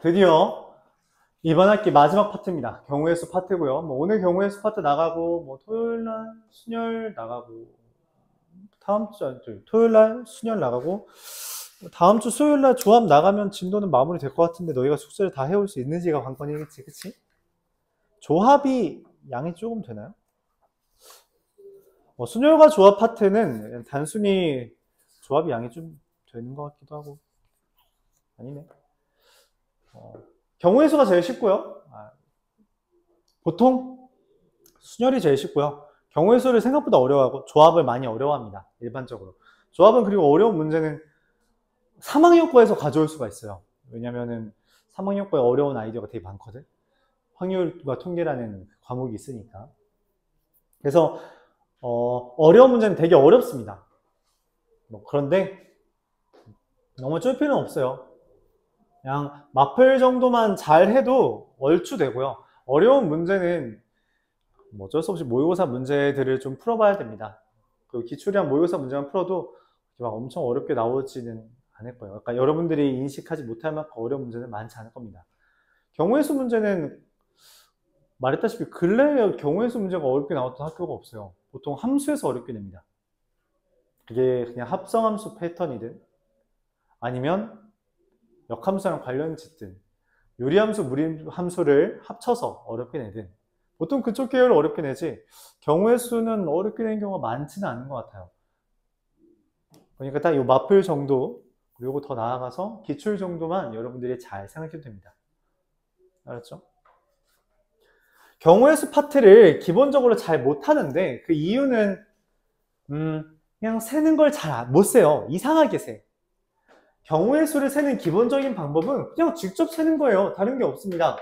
드디어 이번 학기 마지막 파트입니다. 경우의 수 파트고요. 뭐 오늘 경우의 수 파트 나가고, 뭐 토요일날 순열 나가고, 다음 주 토요일날 순열 나가고, 다음 주 수요일날 조합 나가면 진도는 마무리 될 것 같은데 너희가 숙제를 다 해올 수 있는지가 관건이겠지, 그치? 조합이 양이 조금 되나요? 순열과 조합 파트는 단순히 조합이 양이 좀 되는 것 같기도 하고, 아니네. 경우의 수가 제일 쉽고요. 보통 순열이 제일 쉽고요. 경우의 수를 생각보다 어려워하고 조합을 많이 어려워합니다. 일반적으로. 조합은 그리고 어려운 문제는 3학년과에서 가져올 수가 있어요. 왜냐면은 3학년과에 어려운 아이디어가 되게 많거든. 확률과 통계라는 과목이 있으니까. 그래서 어려운 문제는 되게 어렵습니다. 그런데 너무 쫄 필요는 없어요. 그냥 마플 정도만 잘 해도 얼추 되고요. 어려운 문제는 어쩔 수 없이 모의고사 문제들을 좀 풀어봐야 됩니다. 그 기출이랑 모의고사 문제만 풀어도 막 엄청 어렵게 나오지는 않을 거예요. 그러니까 여러분들이 인식하지 못할 만큼 어려운 문제는 많지 않을 겁니다. 경우의 수 문제는 말했다시피 근래에 경우의 수 문제가 어렵게 나왔던 학교가 없어요. 보통 함수에서 어렵게 냅니다. 그게 그냥 합성함수 패턴이든 아니면 역함수랑 관련짓든 유리함수, 무리함수를 합쳐서 어렵게 내든 보통 그쪽 계열을 어렵게 내지 경우의 수는 어렵게 내는 경우가 많지는 않은 것 같아요. 그러니까 딱 이 마플 정도 그리고 더 나아가서 기출 정도만 여러분들이 잘 생각해도 됩니다. 알았죠? 경우의 수 파트를 기본적으로 잘 못하는데 그 이유는 그냥 세는 걸 잘 못 세요. 이상하게 세. 경우의 수를 세는 기본적인 방법은 그냥 직접 세는 거예요. 다른 게 없습니다.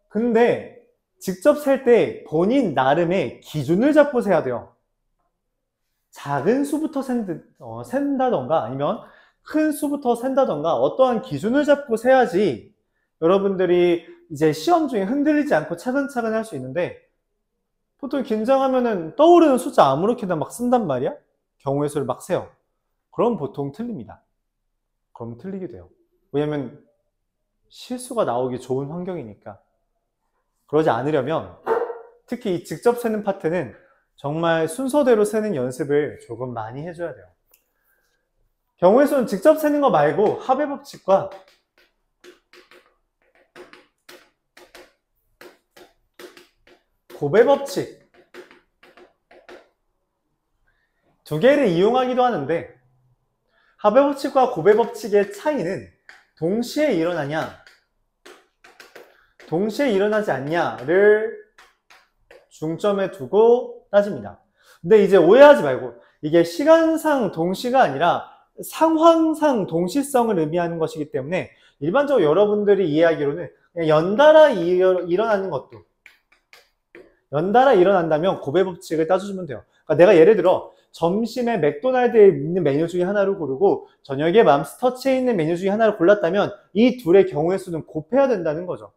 근데 직접 셀 때 본인 나름의 기준을 잡고 세야 돼요. 작은 수부터 센다던가 아니면 큰 수부터 센다던가 어떠한 기준을 잡고 세야지 여러분들이 이제 시험 중에 흔들리지 않고 차근차근 할 수 있는데 보통 긴장하면은 떠오르는 숫자 아무렇게나 막 쓴단 말이야? 경우의 수를 막 세요. 그럼 보통 틀립니다. 그럼 틀리게 돼요. 왜냐면 실수가 나오기 좋은 환경이니까. 그러지 않으려면 특히 이 직접 세는 파트는 정말 순서대로 세는 연습을 조금 많이 해줘야 돼요. 경우의 수는 직접 세는 거 말고 합의 법칙과 곱의 법칙 두 개를 이용하기도 하는데 합의 법칙과 곱의 법칙의 차이는 동시에 일어나냐 동시에 일어나지 않냐를 중점에 두고 따집니다. 근데 이제 오해하지 말고 이게 시간상 동시가 아니라 상황상 동시성을 의미하는 것이기 때문에 일반적으로 여러분들이 이해하기로는 그냥 연달아 일어나는 것도 연달아 일어난다면 곱의 법칙을 따져주면 돼요. 그러니까 내가 예를 들어 점심에 맥도날드에 있는 메뉴 중에 하나를 고르고 저녁에 맘스터치에 있는 메뉴 중에 하나를 골랐다면 이 둘의 경우의 수는 곱해야 된다는 거죠.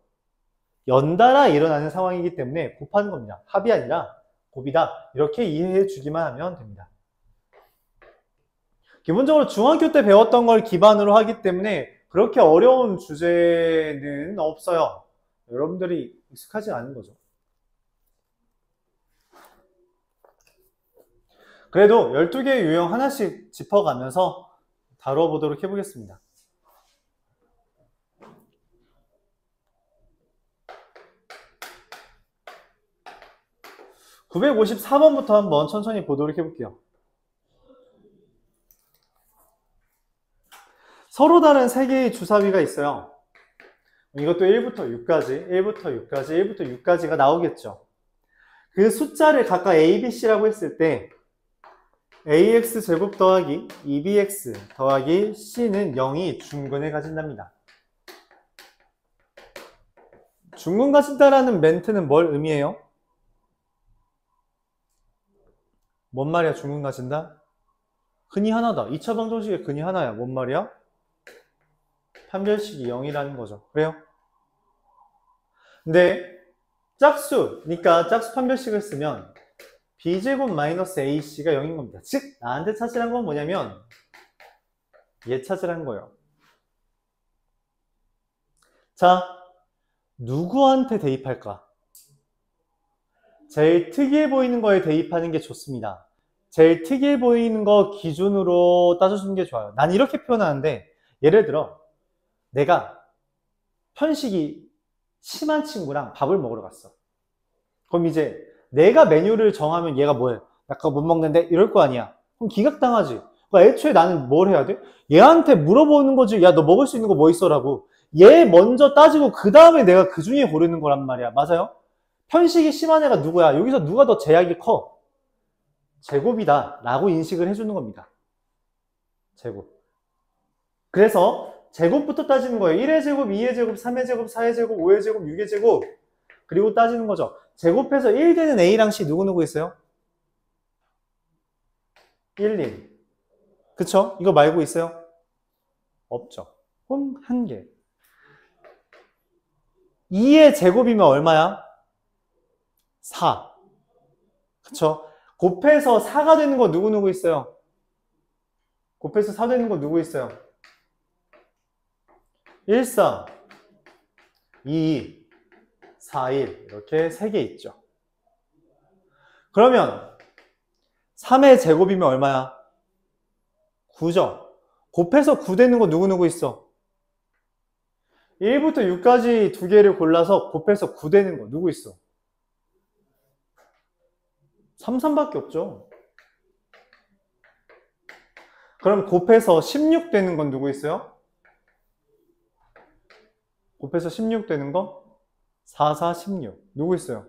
연달아 일어나는 상황이기 때문에 곱하는 겁니다. 합이 아니라 곱이다. 이렇게 이해해 주기만 하면 됩니다. 기본적으로 중학교 때 배웠던 걸 기반으로 하기 때문에 그렇게 어려운 주제는 없어요. 여러분들이 익숙하지 않은 거죠. 그래도 12개의 유형 하나씩 짚어가면서 다뤄보도록 해보겠습니다. 954번부터 한번 천천히 보도록 해볼게요. 서로 다른 3개의 주사위가 있어요. 이것도 1부터 6까지, 1부터 6까지, 1부터 6까지가 나오겠죠. 그 숫자를 각각 A, B, C라고 했을 때 AX제곱 더하기 2BX 더하기 C는 0이 중근을 가진답니다. 중근 가진다라는 멘트는 뭘 의미해요? 뭔 말이야 중근 가진다? 근이 하나다. 2차 방정식의 근이 하나야. 뭔 말이야? 판별식이 0이라는 거죠. 그래요? 근데 짝수니까 짝수 판별식을 쓰면 B제곱 마이너스 AC가 0인 겁니다. 즉 나한테 찾으란 건 뭐냐면 얘 찾으란 거예요. 자, 누구한테 대입할까? 제일 특이해 보이는 거에 대입하는 게 좋습니다. 제일 특이해 보이는 거 기준으로 따져주는 게 좋아요. 난 이렇게 표현하는데, 예를 들어 내가 편식이 심한 친구랑 밥을 먹으러 갔어. 그럼 이제 내가 메뉴를 정하면 얘가 뭐해? 나 그거 못 먹는데? 이럴 거 아니야. 그럼 기각당하지. 그러니까 애초에 나는 뭘 해야 돼? 얘한테 물어보는 거지. 야, 너 먹을 수 있는 거 뭐 있어? 라고. 얘 먼저 따지고 그 다음에 내가 그 중에 고르는 거란 말이야. 맞아요? 편식이 심한 애가 누구야? 여기서 누가 더 제약이 커? 제곱이다 라고 인식을 해주는 겁니다. 제곱. 그래서 제곱부터 따지는 거예요. 1의 제곱, 2의 제곱, 3의 제곱, 4의 제곱, 5의 제곱, 6의 제곱. 그리고 따지는 거죠. 제곱해서 1 되는 A랑 C 누구누구 있어요? 1, 1. 그쵸? 이거 말고 있어요? 없죠. 그럼 한 개. 2의 제곱이면 얼마야? 4. 그쵸? 곱해서 4가 되는 거 누구누구 있어요? 곱해서 4 되는 거 누구 있어요? 1, 4, 2, 4, 1 이렇게 3개 있죠. 그러면 3의 제곱이면 얼마야? 9죠. 곱해서 9 되는 거 누구누구 있어? 1부터 6까지 두 개를 골라서 곱해서 9 되는 거 누구 있어? 3, 3밖에 없죠. 그럼 곱해서 16 되는 건 누구 있어요? 곱해서 16 되는 거? 4, 4, 16 누구 있어요?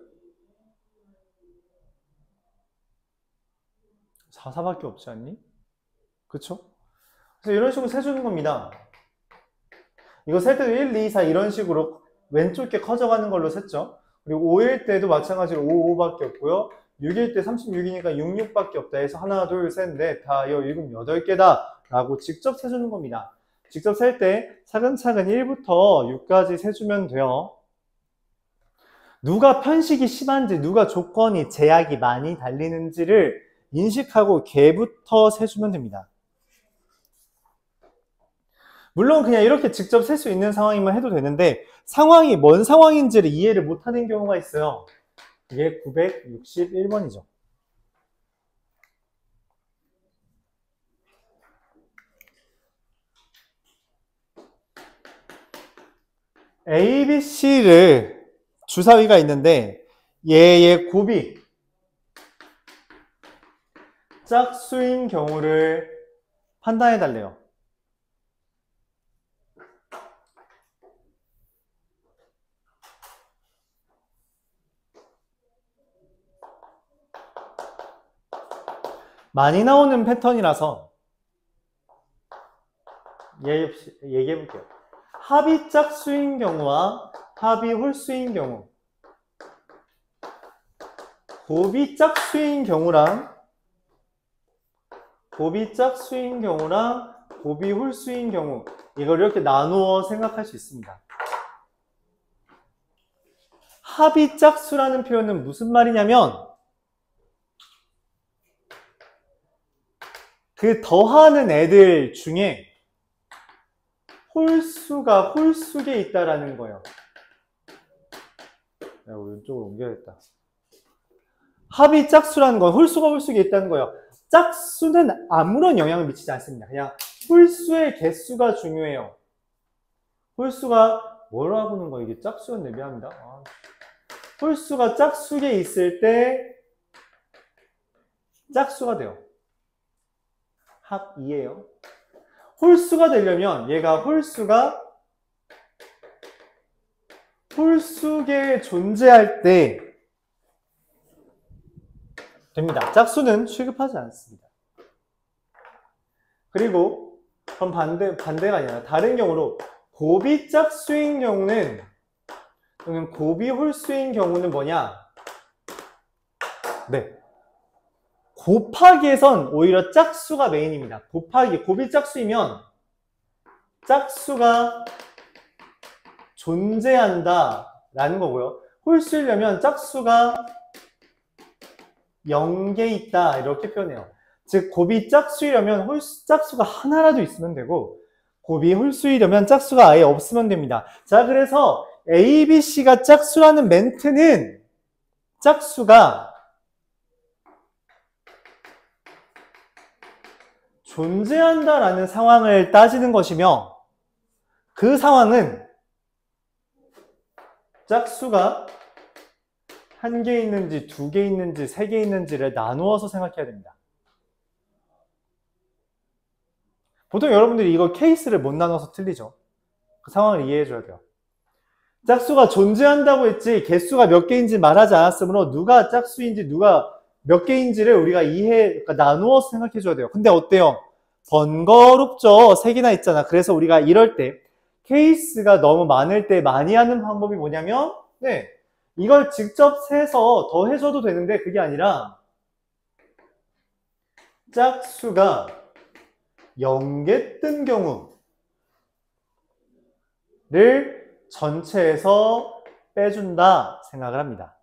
4, 4밖에 없지 않니? 그쵸? 그래서 이런 식으로 세주는 겁니다. 이거 셀 때도 1, 2, 4 이런 식으로 왼쪽 게 커져가는 걸로 셌죠. 그리고 5일 때도 마찬가지로 5, 5밖에 없고요. 6일 때 36이니까 6, 6밖에 없다 해서 하나, 둘, 셋, 넷, 다, 여, 일곱, 8개다 라고 직접 세주는 겁니다. 직접 셀 때 차근차근 1부터 6까지 세주면 돼요. 누가 편식이 심한지, 누가 조건이 제약이 많이 달리는지를 인식하고 걔부터 세주면 됩니다. 물론 그냥 이렇게 직접 셀 수 있는 상황이면 해도 되는데 상황이 뭔 상황인지를 이해를 못하는 경우가 있어요. 이게 961번이죠. A, B, C를 주사위가 있는데 얘의 곱이 짝수인 경우를 판단해 달래요. 많이 나오는 패턴이라서 얘기해 볼게요. 합이 짝수인 경우와 합이 홀수인 경우, 곱이 짝수인 경우랑 곱이 홀수인 경우, 이걸 이렇게 나누어 생각할 수 있습니다. 합이 짝수라는 표현은 무슨 말이냐면 그 더하는 애들 중에 홀수가 홀수에 있다라는 거예요. 내가 왼쪽으로 옮겨야겠다. 합이 짝수라는 건 홀수가 홀수에 있다는 거예요. 짝수는 아무런 영향을 미치지 않습니다. 그냥 홀수의 개수가 중요해요. 홀수가 뭐라고 하는 거야? 이게 짝수였네. 미안합니다. 홀수가 짝수에 있을 때 짝수가 돼요. 합 2예요. 홀수가 되려면 얘가 홀수에 존재할 때 됩니다. 짝수는 취급하지 않습니다. 그리고 그럼 반대가 아니라 다른 경우로 곱이 짝수인 경우는 또는 곱이 홀수인 경우는 뭐냐? 네. 곱하기에선 오히려 짝수가 메인입니다. 곱이 짝수이면 짝수가 존재한다 라는 거고요. 홀수이려면 짝수가 0개 있다 이렇게 표현해요. 즉 곱이 짝수이려면 짝수가 하나라도 있으면 되고 곱이 홀수이려면 짝수가 아예 없으면 됩니다. 자, 그래서 A, B, C가 짝수라는 멘트는 짝수가 존재한다라는 상황을 따지는 것이며 그 상황은 짝수가 한 개 있는지 두 개 있는지 세 개 있는지를 나누어서 생각해야 됩니다. 보통 여러분들이 이거 케이스를 못 나눠서 틀리죠. 그 상황을 이해해 줘야 돼요. 짝수가 존재한다고 했지 개수가 몇 개인지 말하지 않았으므로 누가 짝수인지 누가 몇 개인지를 우리가 그러니까 나누어서 생각해 줘야 돼요. 근데 어때요? 번거롭죠. 세 개나 있잖아. 그래서 우리가 이럴 때 케이스가 너무 많을 때 많이 하는 방법이 뭐냐면 이걸 직접 세서 더 해줘도 되는데 그게 아니라 짝수가 0개 뜬 경우를 전체에서 빼준다 생각을 합니다.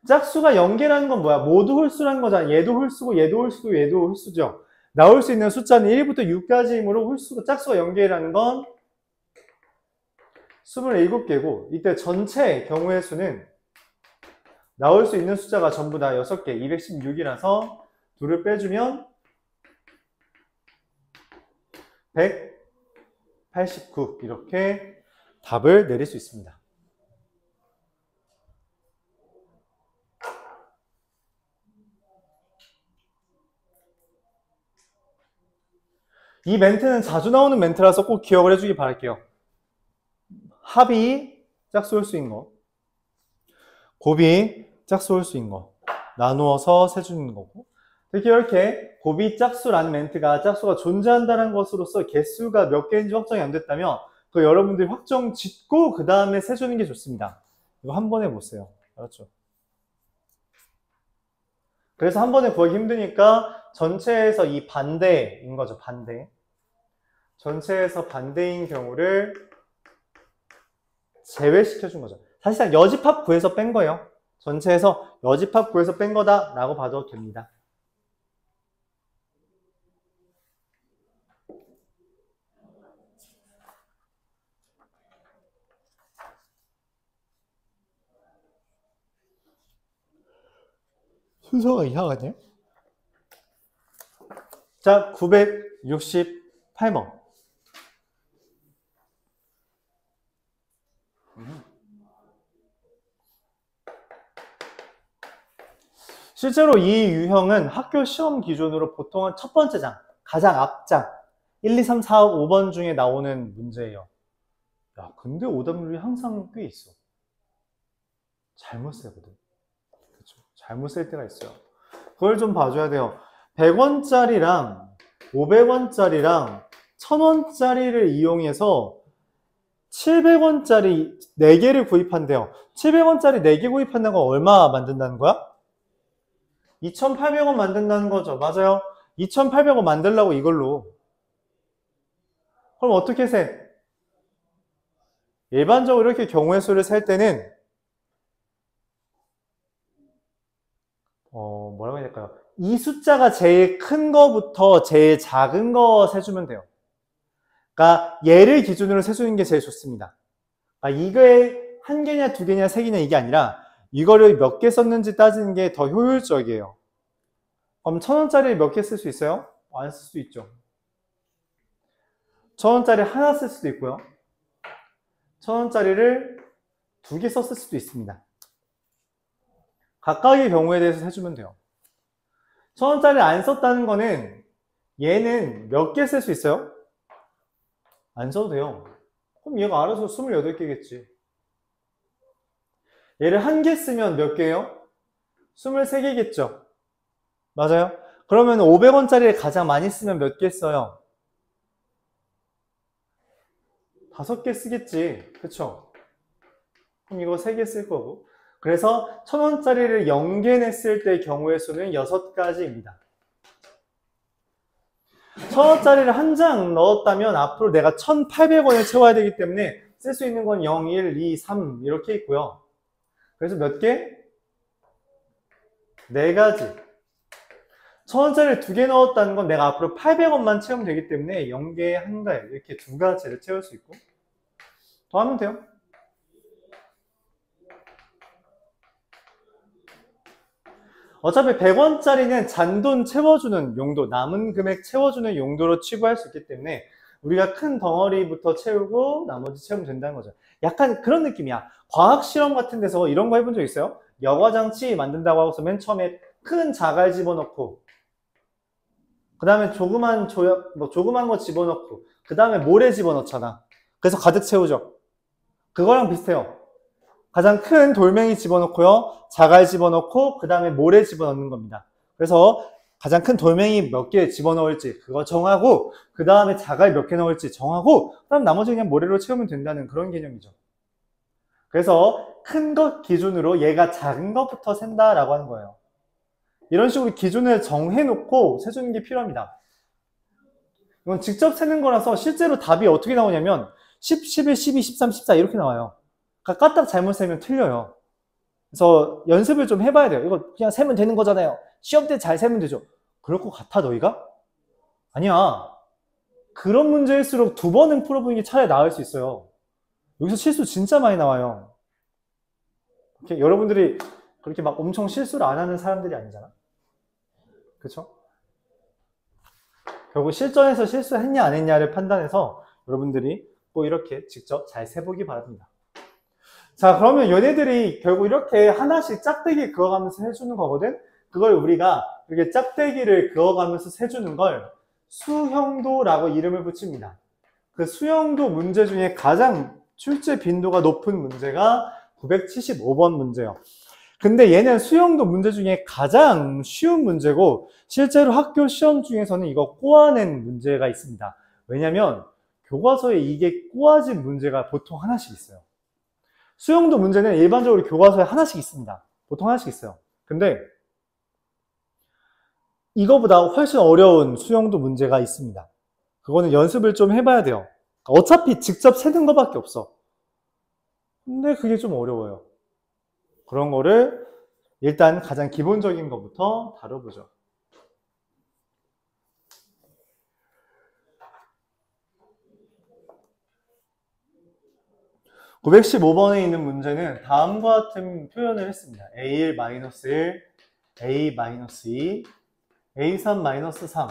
짝수가 0개라는 건 뭐야? 모두 홀수라는 거잖아. 얘도 홀수고 얘도 홀수고 얘도 홀수죠. 나올 수 있는 숫자는 1부터 6까지이므로 짝수가 0개라는 건 27개고 이때 전체 경우의 수는 나올 수 있는 숫자가 전부 다 6개, 216이라서 둘을 빼주면 189 이렇게 답을 내릴 수 있습니다. 이 멘트는 자주 나오는 멘트라서 꼭 기억을 해주기 바랄게요. 합이 짝수 홀수인 거, 곱이 짝수 홀수인 거 나누어서 세주는 거고 특히 이렇게 곱이 짝수라는 멘트가 짝수가 존재한다는 것으로서 개수가 몇 개인지 확정이 안 됐다면 그 여러분들이 확정 짓고 그 다음에 세주는 게 좋습니다. 이거 한 번에 보세요. 알았죠? 그래서 한 번에 구하기 힘드니까 전체에서 이 반대인 거죠. 반대. 전체에서 반대인 경우를 제외시켜 준 거죠. 사실상 여집합 구해서 뺀 거예요. 전체에서 여집합 구해서 뺀 거다 라고 봐도 됩니다. 순서가 이상하네. 자, 968번. 실제로 이 유형은 학교 시험 기준으로 보통은 첫 번째 장, 가장 앞장, 1, 2, 3, 4, 5번 중에 나오는 문제예요. 야, 근데 오답률이 항상 꽤 있어. 잘못 세거든. 그렇죠? 잘못 쓸 때가 있어요. 그걸 좀 봐줘야 돼요. 100원짜리랑 500원짜리랑 1000원짜리를 이용해서 700원짜리 4개를 구입한대요. 700원짜리 4개 구입한다는 건 얼마 만든다는 거야? 2,800원 만든다는 거죠. 맞아요. 2,800원 만들려고 이걸로. 그럼 어떻게 세? 일반적으로 이렇게 경우의 수를 셀 때는 뭐라고 해야 될까요? 이 숫자가 제일 큰 거부터 제일 작은 거 세주면 돼요. 그러니까 얘를 기준으로 세주는 게 제일 좋습니다. 그러니까 이거에 한 개냐 두 개냐 세 개냐 이게 아니라 이거를 몇 개 썼는지 따지는 게 더 효율적이에요. 그럼 1000원짜리 몇 개 쓸 수 있어요? 안 쓸 수 있죠. 1000원짜리 하나 쓸 수도 있고요. 1000원짜리를 2개 썼을 수도 있습니다. 각각의 경우에 대해서 해주면 돼요. 1000원짜리 안 썼다는 거는 얘는 몇 개 쓸 수 있어요? 안 써도 돼요. 그럼 얘가 알아서 28개겠지. 얘를 한 개 쓰면 몇 개예요? 23개겠죠. 맞아요? 그러면 500원짜리를 가장 많이 쓰면 몇 개 써요? 5개 쓰겠지. 그쵸? 그럼 이거 3개 쓸 거고. 그래서 1000원짜리를 0개 냈을 때 경우의 수는 6가지입니다. 1000원짜리를 한 장 넣었다면 앞으로 내가 1800원을 채워야 되기 때문에 쓸 수 있는 건 0, 1, 2, 3 이렇게 있고요. 그래서 몇 개? 4가지. 1000원짜리를 2개 넣었다는 건 내가 앞으로 800원만 채우면 되기 때문에 0개, 1가에 이렇게 2가지를 채울 수 있고 더 하면 돼요. 어차피 100원짜리는 잔돈 채워주는 용도, 남은 금액 채워주는 용도로 취급할 수 있기 때문에 우리가 큰 덩어리부터 채우고 나머지 채우면 된다는 거죠. 약간 그런 느낌이야. 과학실험 같은 데서 이런 거 해본 적 있어요? 여과장치 만든다고 하고서 맨 처음에 큰 자갈 집어넣고 그 다음에 조그만 거 집어넣고 그 다음에 모래 집어넣잖아. 그래서 가득 채우죠. 그거랑 비슷해요. 가장 큰 돌멩이 집어넣고요. 자갈 집어넣고 그 다음에 모래 집어넣는 겁니다. 그래서 가장 큰 돌멩이 몇 개 집어넣을지 그거 정하고 그 다음에 자갈 몇 개 넣을지 정하고 그 다음 나머지 그냥 모래로 채우면 된다는 그런 개념이죠. 그래서 큰 것 기준으로 얘가 작은 것부터 센다라고 하는 거예요. 이런 식으로 기준을 정해놓고 세주는 게 필요합니다. 이건 직접 세는 거라서 실제로 답이 어떻게 나오냐면 10, 11, 12, 13, 14 이렇게 나와요. 그러니까 까딱 잘못 세면 틀려요. 그래서 연습을 좀 해봐야 돼요. 이거 그냥 세면 되는 거잖아요. 시험 때 잘 세면 되죠. 그럴 것 같아 너희가? 아니야. 그런 문제일수록 2번은 풀어보는 게 차라리 나을 수 있어요. 여기서 실수 진짜 많이 나와요. 여러분들이 그렇게 막 엄청 실수를 안 하는 사람들이 아니잖아. 그쵸? 결국 실전에서 실수했냐 안 했냐를 판단해서 여러분들이 꼭 이렇게 직접 잘 세보기 바랍니다. 자, 그러면 얘네들이 결국 이렇게 하나씩 짝대기 그어가면서 해주는 거거든? 그걸 우리가 이렇게 짝대기를 그어가면서 세주는 걸 수형도라고 이름을 붙입니다. 그 수형도 문제 중에 가장 출제 빈도가 높은 문제가 975번 문제예요. 근데 얘는 수형도 문제 중에 가장 쉬운 문제고 실제로 학교 시험 중에서는 이거 꼬아낸 문제가 있습니다. 왜냐면 교과서에 이게 꼬아진 문제가 보통 하나씩 있어요. 수형도 문제는 일반적으로 교과서에 하나씩 있습니다. 보통 하나씩 있어요. 근데 이거보다 훨씬 어려운 수형도 문제가 있습니다. 그거는 연습을 좀 해봐야 돼요. 어차피 직접 세는 것밖에 없어. 근데 그게 좀 어려워요. 그런 거를 일단 가장 기본적인 것부터 다뤄보죠. (915번에) 있는 문제는 다음과 같은 표현을 했습니다. A1-1, A-2, A3-3,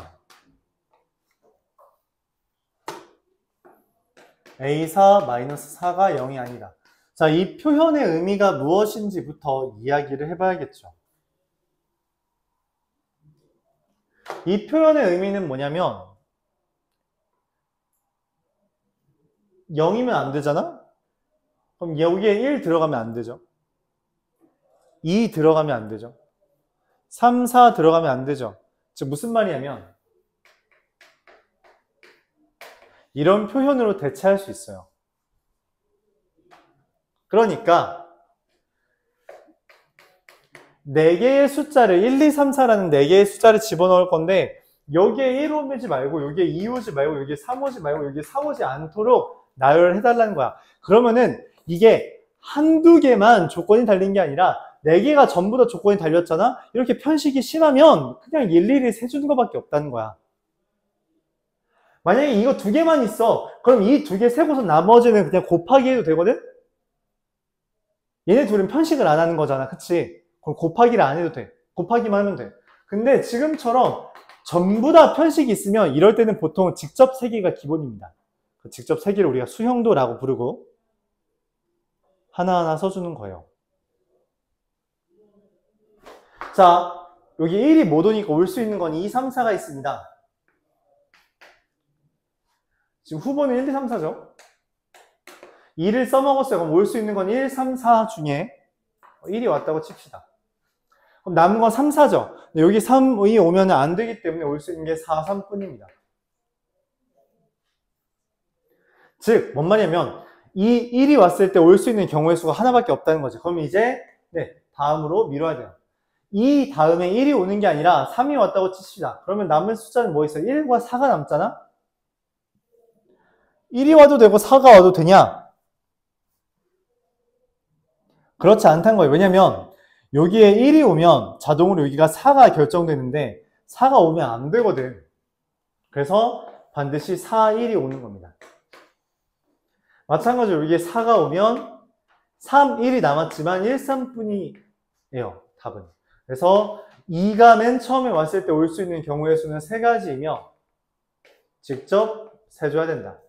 A4-4가 0이 아니다. 자, 이 표현의 의미가 무엇인지부터 이야기를 해봐야겠죠. 이 표현의 의미는 뭐냐면 0이면 안 되잖아? 그럼 여기에 1 들어가면 안 되죠. 2 들어가면 안 되죠. 3, 4 들어가면 안 되죠. 즉 무슨 말이냐면 이런 표현으로 대체할 수 있어요. 그러니까 4개의 숫자를 1, 2, 3, 4라는 4개의 숫자를 집어넣을 건데 여기에 1 오지 말고 여기에 2 오지 말고 여기에 3 오지 말고 여기에 4 오지 않도록 나열을 해달라는 거야. 그러면은 이게 한두 개만 조건이 달린 게 아니라 4개가 전부 다 조건이 달렸잖아? 이렇게 편식이 심하면 그냥 일일이 세주는 것밖에 없다는 거야. 만약에 이거 2개만 있어. 그럼 이 2개 세고서 나머지는 그냥 곱하기 해도 되거든? 얘네 둘은 편식을 안 하는 거잖아. 그치? 그럼 곱하기를 안 해도 돼. 곱하기만 하면 돼. 근데 지금처럼 전부 다 편식이 있으면 이럴 때는 보통 직접 세기가 기본입니다. 그 직접 세기를 우리가 수형도라고 부르고 하나하나 써주는 거예요. 자, 여기 1이 못 오니까 올 수 있는 건 2, 3, 4가 있습니다. 지금 후보는 1, 2, 3, 4죠. 2를 써먹었어요. 그럼 올 수 있는 건 1, 3, 4 중에 1이 왔다고 칩시다. 그럼 남은 건 3, 4죠. 여기 3이 오면 안 되기 때문에 올 수 있는 게 4, 3뿐입니다. 즉, 뭔 말이냐면 이 1이 왔을 때 올 수 있는 경우의 수가 하나밖에 없다는 거죠. 그럼 이제 다음으로 미뤄야 돼요. 이 다음에 1이 오는 게 아니라 3이 왔다고 칩시다. 그러면 남은 숫자는 뭐 있어요? 1과 4가 남잖아? 1이 와도 되고 4가 와도 되냐? 그렇지 않다는 거예요. 왜냐면 여기에 1이 오면 자동으로 여기가 4가 결정되는데 4가 오면 안 되거든. 그래서 반드시 4, 1이 오는 겁니다. 마찬가지로 이게 4가 오면 3, 1이 남았지만 1, 3뿐이에요. 답은. 그래서 2가 맨 처음에 왔을 때 올 수 있는 경우의 수는 3가지이며 직접 세줘야 된다.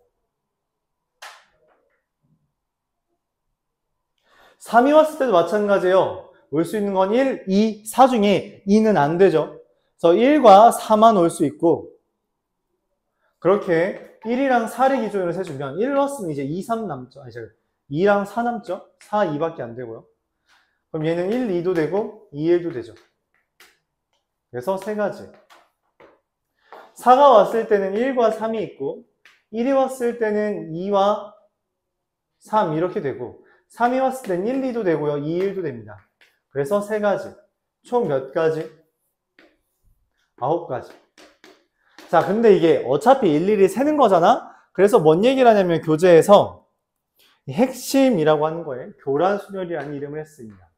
3이 왔을 때도 마찬가지예요. 올 수 있는 건 1, 2, 4 중에 2는 안 되죠. 그래서 1과 4만 올 수 있고 그렇게 1이랑 4를 기준으로 세주면 1 넣었으면 이제 2, 3 남죠. 아니, 2랑 4 남죠. 4, 2밖에 안 되고요. 그럼 얘는 1, 2도 되고 2, 1도 되죠. 그래서 세 가지. 4가 왔을 때는 1과 3이 있고 1이 왔을 때는 2와 3 이렇게 되고 3이 왔을 때는 1, 2도 되고요. 2, 1도 됩니다. 그래서 세 가지. 총 몇 가지? 9가지. 자, 근데 이게 어차피 일일이 세는 거잖아? 그래서 뭔 얘기를 하냐면 교재에서 핵심이라고 하는 거예요. 교란순열이라는 이름을 했습니다.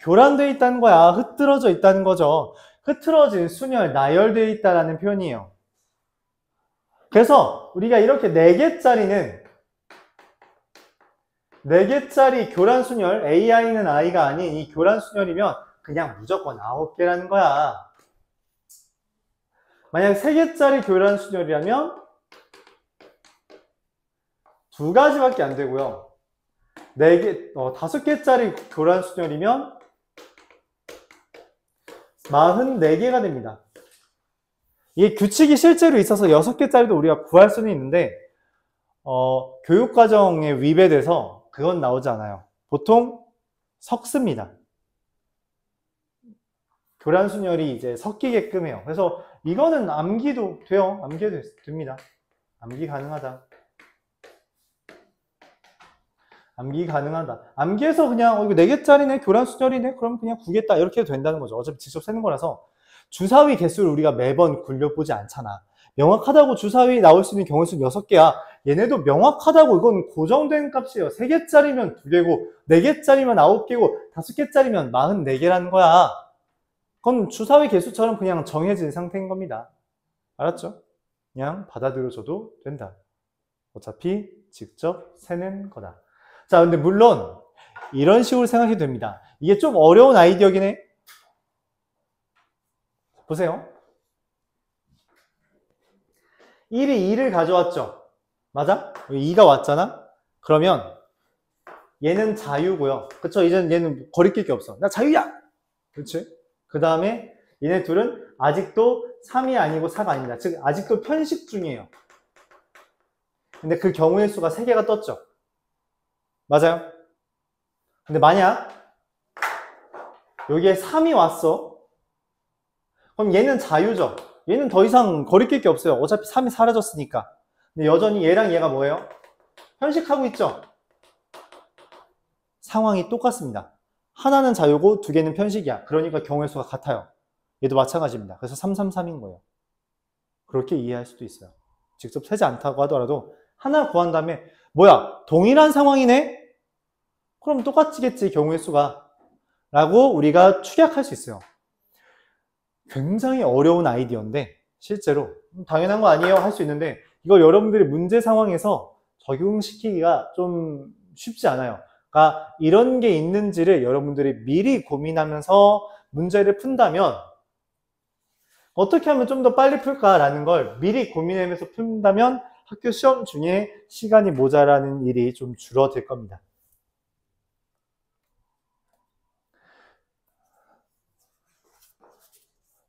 교란되어 있다는 거야. 흐트러져 있다는 거죠. 흐트러진 순열, 나열되어 있다는 표현이에요. 그래서 우리가 이렇게 4개짜리 교란순열, AI는 I가 아닌 이 교란순열이면 그냥 무조건 9개라는 거야. 만약 3개짜리 교란순열이라면 2가지밖에 안 되고요. 5개짜리 교란순열이면 44개가 됩니다. 이게 규칙이 실제로 있어서 6개짜리도 우리가 구할 수는 있는데 교육과정에 위배돼서 그건 나오지 않아요. 보통 섞습니다. 교란순열이 이제 섞이게끔 해요. 그래서 이거는 암기도 돼요. 암기도 됩니다. 암기 가능하다. 암기 가능하다. 암기해서 그냥 이거 4개짜리네, 교란순열이네, 그럼 그냥 구겠다 이렇게 해도 된다는 거죠. 어차피 직접 세는 거라서 주사위 개수를 우리가 매번 굴려보지 않잖아. 명확하다고 주사위 나올 수 있는 경우의 수는 6개야. 얘네도 명확하다고 이건 고정된 값이에요. 3개짜리면 2개고 4개짜리면 9개고 5개짜리면 44개라는 거야. 그건 주사위 개수처럼 그냥 정해진 상태인 겁니다. 알았죠? 그냥 받아들여줘도 된다. 어차피 직접 세는 거다. 자, 근데 물론 이런 식으로 생각해도 됩니다. 이게 좀 어려운 아이디어긴 해. 보세요. 1이 2를 가져왔죠. 맞아? 2가 왔잖아? 그러면 얘는 자유고요. 그쵸? 이제는 얘는 거리낄 게 없어. 나 자유야! 그렇지? 그 다음에 얘네 둘은 아직도 3이 아니고 4가 아닙니다. 즉 아직도 편식 중이에요. 근데 그 경우의 수가 3개가 떴죠. 맞아요? 근데 만약 여기에 3이 왔어. 그럼 얘는 자유죠. 얘는 더 이상 거리낄 게 없어요. 어차피 3이 사라졌으니까. 근데 여전히 얘랑 얘가 뭐예요? 편식하고 있죠. 상황이 똑같습니다. 하나는 자유고 2개는 편식이야. 그러니까 경우의 수가 같아요. 얘도 마찬가지입니다. 그래서 333인 거예요. 그렇게 이해할 수도 있어요. 직접 세지 않다고 하더라도 하나 구한 다음에 뭐야? 동일한 상황이네? 그럼 똑같겠지 경우의 수가. 라고 우리가 추격할 수 있어요. 굉장히 어려운 아이디어인데 실제로 당연한 거 아니에요? 할 수 있는데 이걸 여러분들이 문제 상황에서 적용시키기가 좀 쉽지 않아요. 그러니까 이런 게 있는지를 여러분들이 미리 고민하면서 문제를 푼다면 어떻게 하면 좀 더 빨리 풀까라는 걸 미리 고민하면서 푼다면 학교 시험 중에 시간이 모자라는 일이 좀 줄어들 겁니다.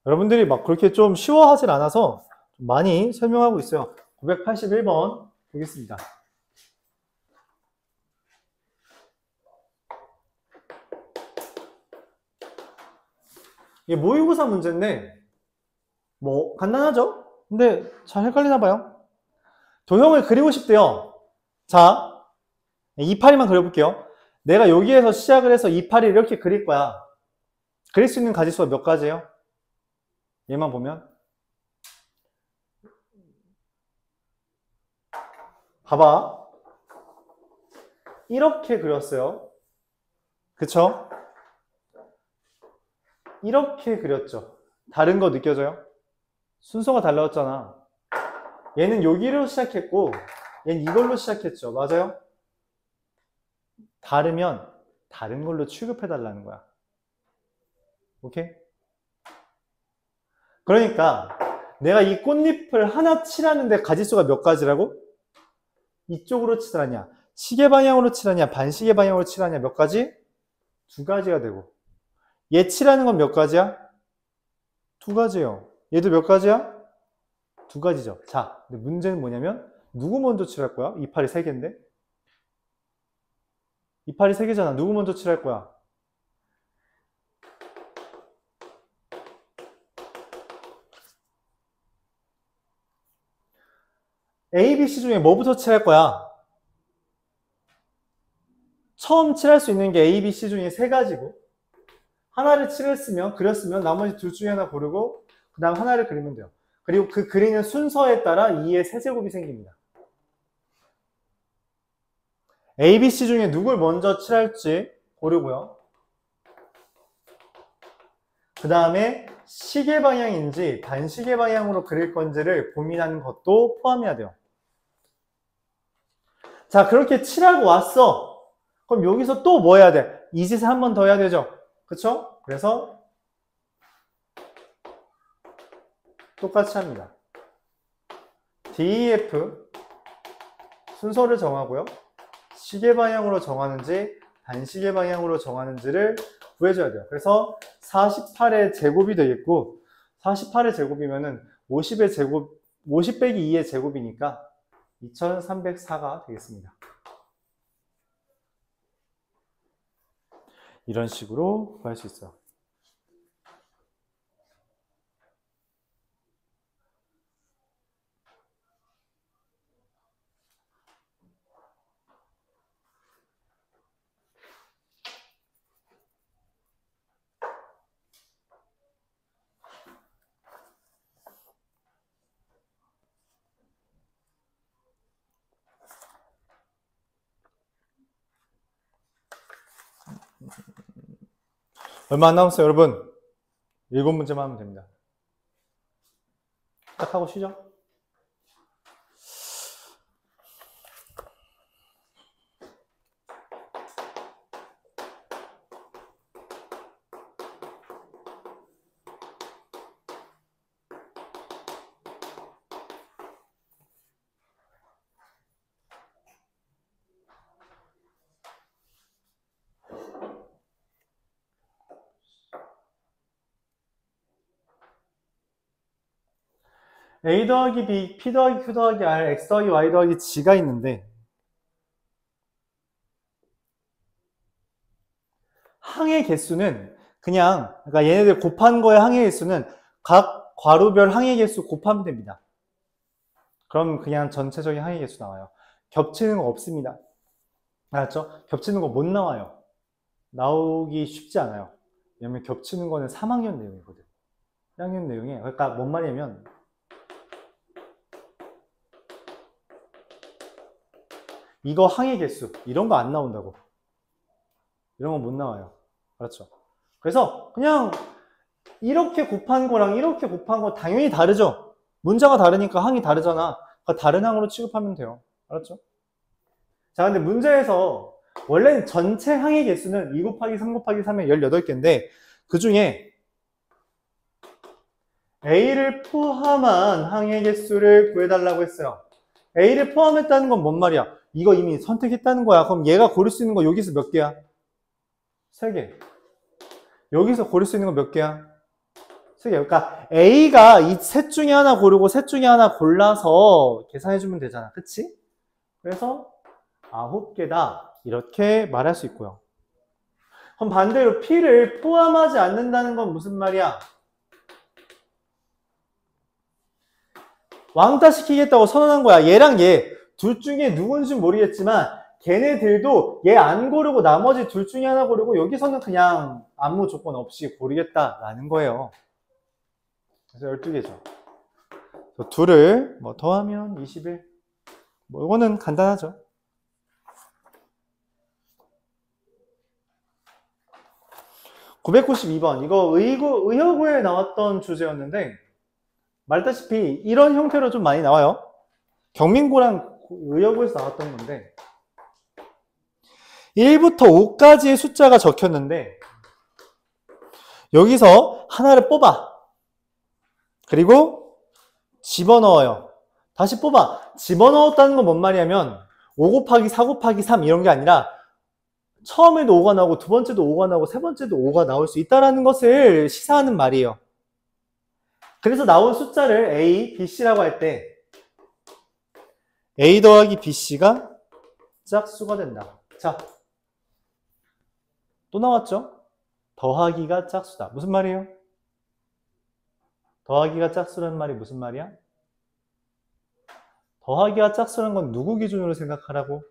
여러분들이 막 그렇게 좀 쉬워하진 않아서 많이 설명하고 있어요. 981번 보겠습니다. 이게 모의고사 문제인데 뭐 간단하죠? 근데 잘 헷갈리나 봐요. 도형을 그리고 싶대요. 자, 이파리만 그려볼게요. 내가 여기에서 시작을 해서 이파리를 이렇게 그릴 거야. 그릴 수 있는 가지수가 몇 가지예요? 얘만 보면 봐봐. 이렇게 그렸어요. 그쵸? 이렇게 그렸죠. 다른 거 느껴져요? 순서가 달라졌잖아. 얘는 여기로 시작했고 얘는 이걸로 시작했죠. 맞아요? 다르면 다른 걸로 취급해달라는 거야. 오케이? 그러니까 내가 이 꽃잎을 하나 칠하는데 가지수가 몇 가지라고? 이쪽으로 칠하냐, 시계 방향으로 칠하냐, 반시계 방향으로 칠하냐, 몇 가지? 두 가지가 되고, 얘 칠하는 건 몇 가지야? 두 가지예요. 얘도 몇 가지야? 두 가지죠. 자, 근데 문제는 뭐냐면 누구 먼저 칠할 거야? 이파리 세 개인데? 이파리 세 개잖아. 누구 먼저 칠할 거야? A, B, C 중에 뭐부터 칠할 거야? 처음 칠할 수 있는 게 A, B, C 중에 세 가지고 하나를 그렸으면 나머지 둘 중에 하나 고르고 그 다음 하나를 그리면 돼요. 그리고 그 그리는 순서에 따라 2의 세제곱이 생깁니다. A, B, C 중에 누굴 먼저 칠할지 고르고요. 그 다음에 시계 방향인지 반시계 방향으로 그릴 건지를 고민하는 것도 포함해야 돼요. 자, 그렇게 칠하고 왔어. 그럼 여기서 또 뭐 해야 돼? 이 짓을 한 번 더 해야 되죠. 그쵸? 그래서 똑같이 합니다. DEF 순서를 정하고요. 시계 방향으로 정하는지 반시계 방향으로 정하는지를 구해줘야 돼요. 그래서 48의 제곱이 되겠고 48의 제곱이면은 50의 제곱, 50 빼기 2의 제곱이니까 2304가 되겠습니다. 이런 식으로 구할 수 있어요. 얼마 안 남았어요, 여러분. 7문제만 하면 됩니다. 딱 하고 쉬죠. A 더하기 B, P 더하기 Q 더하기 R, X 더하기 Y 더하기 G가 있는데 항의 개수는 그러니까 얘네들 곱한 거의 항의 개수는 각 괄호별 항의 개수 곱하면 됩니다. 그럼 그냥 전체적인 항의 개수 나와요. 겹치는 거 없습니다. 알았죠? 겹치는 거 못 나와요. 나오기 쉽지 않아요. 왜냐면 겹치는 거는 3학년 내용이거든. 1학년 내용에. 그러니까 뭔 말이냐면 이거 항의 개수 이런 거 안 나온다고. 이런 거 못 나와요. 그렇죠? 그래서 그냥 이렇게 곱한 거랑 이렇게 곱한 거 당연히 다르죠? 문자가 다르니까 항이 다르잖아. 그러니까 다른 항으로 취급하면 돼요. 알았죠? 자, 근데 문제에서 원래는 전체 항의 개수는 2 곱하기 3 곱하기 3의 18개인데 그 중에 A를 포함한 항의 개수를 구해달라고 했어요. A를 포함했다는 건 뭔 말이야? 이거 이미 선택했다는 거야. 그럼 얘가 고를 수 있는 거 여기서 몇 개야? 3개. 여기서 고를 수 있는 거 몇 개야? 3개. 그러니까 A가 이 셋 중에 하나 고르고 셋 중에 하나 골라서 계산해주면 되잖아. 그치? 그래서 9개다. 이렇게 말할 수 있고요. 그럼 반대로 P를 포함하지 않는다는 건 무슨 말이야? 왕따시키겠다고 선언한 거야. 얘랑 얘. 둘 중에 누군지 모르겠지만 걔네들도 얘 안 고르고 나머지 둘 중에 하나 고르고 여기서는 그냥 아무 조건 없이 고르겠다라는 거예요. 그래서 12개죠. 둘을 뭐 더하면 21. 뭐 이거는 간단하죠. 992번. 이거 의여고에 나왔던 주제였는데, 말다시피 이런 형태로 좀 많이 나와요. 경민고랑 의여고에서 나왔던 건데, 1부터 5까지의 숫자가 적혔는데, 여기서 하나를 뽑아. 그리고 집어넣어요. 다시 뽑아. 집어넣었다는 건 뭔 말이냐면 5 곱하기 4 곱하기 3 이런 게 아니라 처음에도 5가 나오고 두 번째도 5가 나오고 세 번째도 5가 나올 수 있다는 것을 시사하는 말이에요. 그래서 나온 숫자를 A, B, C라고 할 때 A 더하기 BC가 짝수가 된다. 자, 또 나왔죠? 더하기가 짝수다. 무슨 말이에요? 더하기가 짝수라는 말이 무슨 말이야? 더하기가 짝수라는 건 누구 기준으로 생각하라고?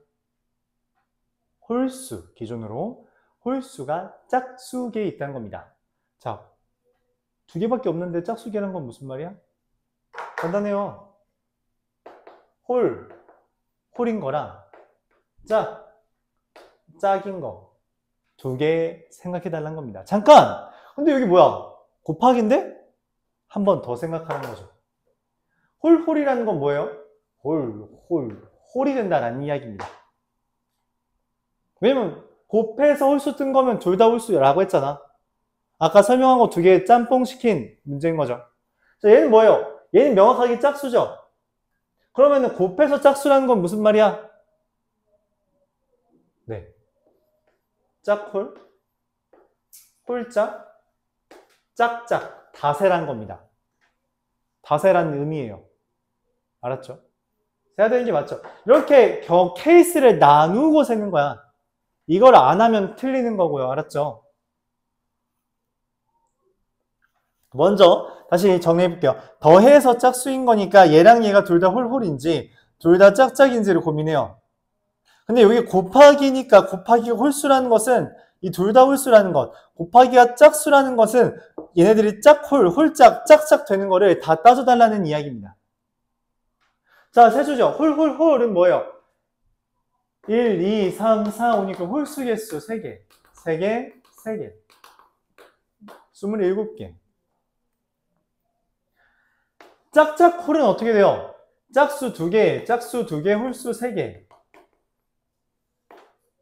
홀수 기준으로 홀수가 짝수계에 있다는 겁니다. 자, 두 개밖에 없는데 짝수계라는 건 무슨 말이야? 간단해요. 홀인 거랑 짝인 거 두 개 생각해 달라는 겁니다. 잠깐! 근데 여기 뭐야? 곱하기인데? 한 번 더 생각하는 거죠. 홀이라는 건 뭐예요? 홀이 된다라는 이야기입니다. 왜냐면 곱해서 홀수 뜬 거면 둘 다 홀수라고 했잖아. 아까 설명한 거 두 개 짬뽕 시킨 문제인 거죠. 자, 얘는 뭐예요? 얘는 명확하게 짝수죠. 그러면은 곱해서 짝수라는 건 무슨 말이야? 네. 짝홀, 홀짝, 짝짝, 다세란 겁니다. 다세라는 의미예요. 알았죠? 세야 되는 게 맞죠? 이렇게 케이스를 나누고 세는 거야. 이걸 안 하면 틀리는 거고요. 알았죠? 먼저 다시 정리해 볼게요. 더해서 짝수인 거니까 얘랑 얘가 둘 다 홀인지 둘 다 짝짝인지를 고민해요. 근데 여기 곱하기니까 곱하기가 홀수라는 것은 이 둘 다 홀수라는 것, 곱하기가 짝수라는 것은 얘네들이 홀짝, 짝짝 되는 거를 다 따져달라는 이야기입니다. 자, 세수죠. 홀은 뭐예요? 1, 2, 3, 4, 5니까 홀수 개수 3개. 3개, 3개. 27개. 짝짝 홀은 어떻게 돼요? 짝수 2개, 짝수 2개, 홀수 3개.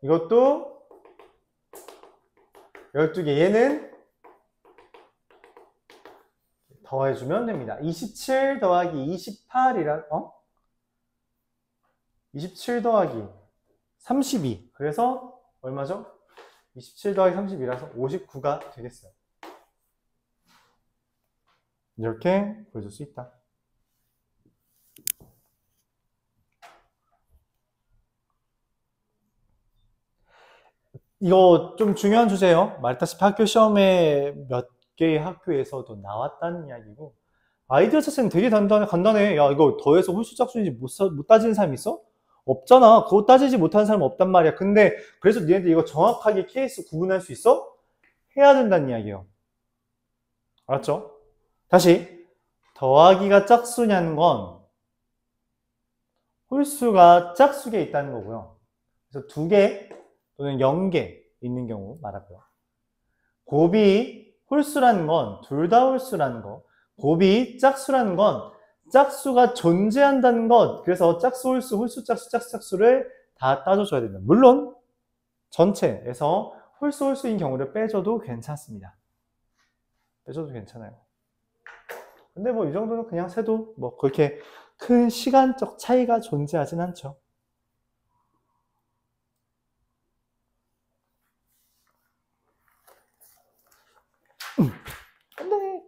이것도 12개. 얘는 더해주면 됩니다. 27 더하기 28이라, 27 더하기 32. 그래서 얼마죠? 27 더하기 32라서 59가 되겠어요. 이렇게 보여줄 수 있다. 이거 좀 중요한 주제예요. 말했다시피 학교 시험에 몇 개의 학교에서도 나왔다는 이야기고, 아이디어 자체는 되게 간단해. 야, 이거 더해서 홀수 짝수인지 못 따지는 사람 있어? 없잖아. 그거 따지지 못하는 사람 없단 말이야. 근데 그래서 니네들 이거 정확하게 케이스 구분할 수 있어? 해야 된다는 이야기예요. 알았죠? 다시 더하기가 짝수냐는 건 홀수가 짝수계에 있다는 거고요. 그래서 2개 또는 0개 있는 경우 말하고요. 곱이 홀수라는 건 둘 다 홀수라는 거, 곱이 짝수라는 건 짝수가 존재한다는 것. 그래서 짝수, 홀수, 짝수, 짝수를 다 따져줘야 됩니다. 물론 전체에서 홀수인 경우를 빼줘도 괜찮습니다. 빼줘도 괜찮아요. 근데 뭐 이 정도는 그냥 세도 뭐 그렇게 큰 시간적 차이가 존재하진 않죠. 안돼.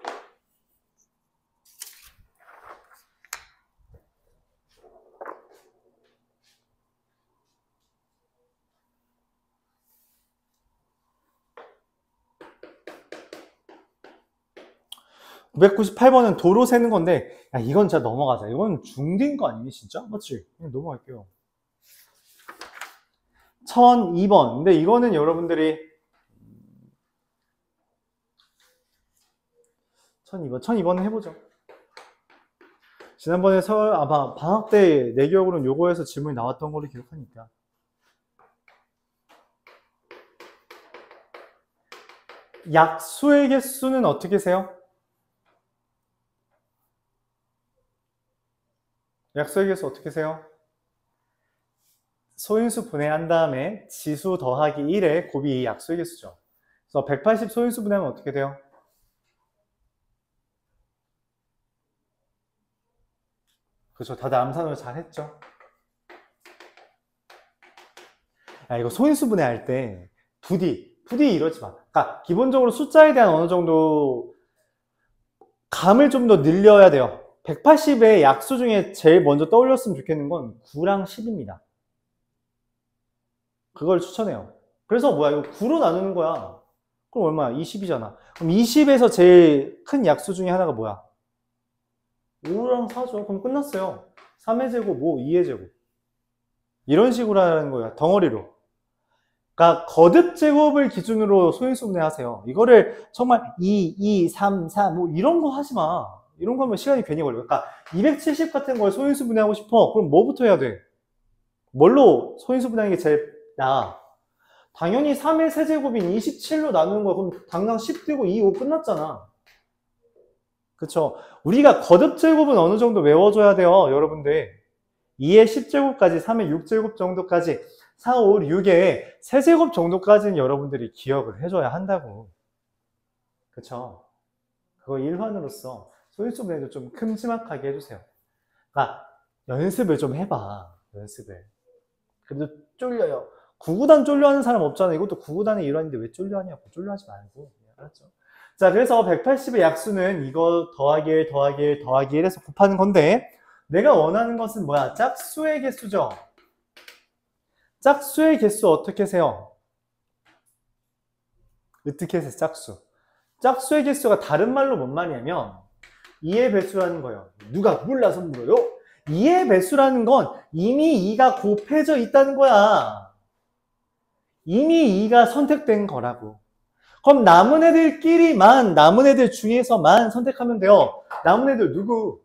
998번은 도로 세는 건데, 야, 이건 진짜 넘어가자. 이건 중딩 거 아니니, 진짜? 맞지? 그냥 넘어갈게요. 1002번. 근데 이거는 여러분들이 1002번은 해보죠. 지난번에 아마 방학 때 내 기억으로는 요거에서 질문이 나왔던 걸로 기억하니까. 약수의 개수는 어떻게 세요? 약수의 개수 어떻게 세요? 소인수 분해한 다음에 지수 더하기 1의 곱이 이 약수의 개수죠. 그래서 180 소인수 분해하면 어떻게 돼요? 그렇죠. 다들 암산을 잘 했죠. 이거 소인수 분해할 때 부디 이러지 마. 그러니까 기본적으로 숫자에 대한 어느 정도 감을 좀 더 늘려야 돼요. 180의 약수 중에 제일 먼저 떠올렸으면 좋겠는 건 9랑 10입니다. 그걸 추천해요. 그래서 뭐야, 이거 9로 나누는 거야. 그럼 얼마야? 20이잖아. 그럼 20에서 제일 큰 약수 중에 하나가 뭐야? 5랑 4죠. 그럼 끝났어요. 3의 제곱, 5, 2의 제곱. 이런 식으로 하는 거야. 덩어리로. 그러니까 거듭 제곱을 기준으로 소인수 분해하세요. 이거를 정말 2, 3, 4, 뭐 이런 거 하지 마. 이런 거 하면 시간이 괜히 걸려. 그러니까 270 같은 걸 소인수 분해하고 싶어. 그럼 뭐부터 해야 돼? 뭘로 소인수 분해하는 게 제일 나아? 당연히 3의 세제곱인 27로 나누는 거야. 그럼 당장 10 되고 2, 5 끝났잖아. 그쵸? 우리가 거듭 제곱은 어느 정도 외워줘야 돼요, 여러분들. 2의 10제곱까지, 3의 6제곱 정도까지, 4, 5, 6의 세제곱 정도까지는 여러분들이 기억을 해줘야 한다고. 그쵸? 그거 일환으로서 소인수 분해도 좀 큼지막하게 해주세요. 그러니까 연습을 좀 해봐, 연습을. 그래도 쫄려요. 구구단 쫄려 하는 사람 없잖아. 이것도 구구단의 일환인데 왜 쫄려 하냐고. 쫄려 하지 말고. 알았죠? 자, 그래서 180의 약수는 이거 더하기 1, 더하기 1, 더하기 1에서 곱하는 건데, 내가 원하는 것은 뭐야? 짝수의 개수죠. 짝수의 개수 어떻게 세요? 어떻게 세요? 짝수. 짝수의 개수가 다른 말로 뭔 말이냐면 2의 배수라는 거예요. 누가 몰라서 물어요? 2의 배수라는 건 이미 2가 곱해져 있다는 거야. 이미 2가 선택된 거라고. 그럼 남은 애들 중에서만 선택하면 돼요. 남은 애들 누구?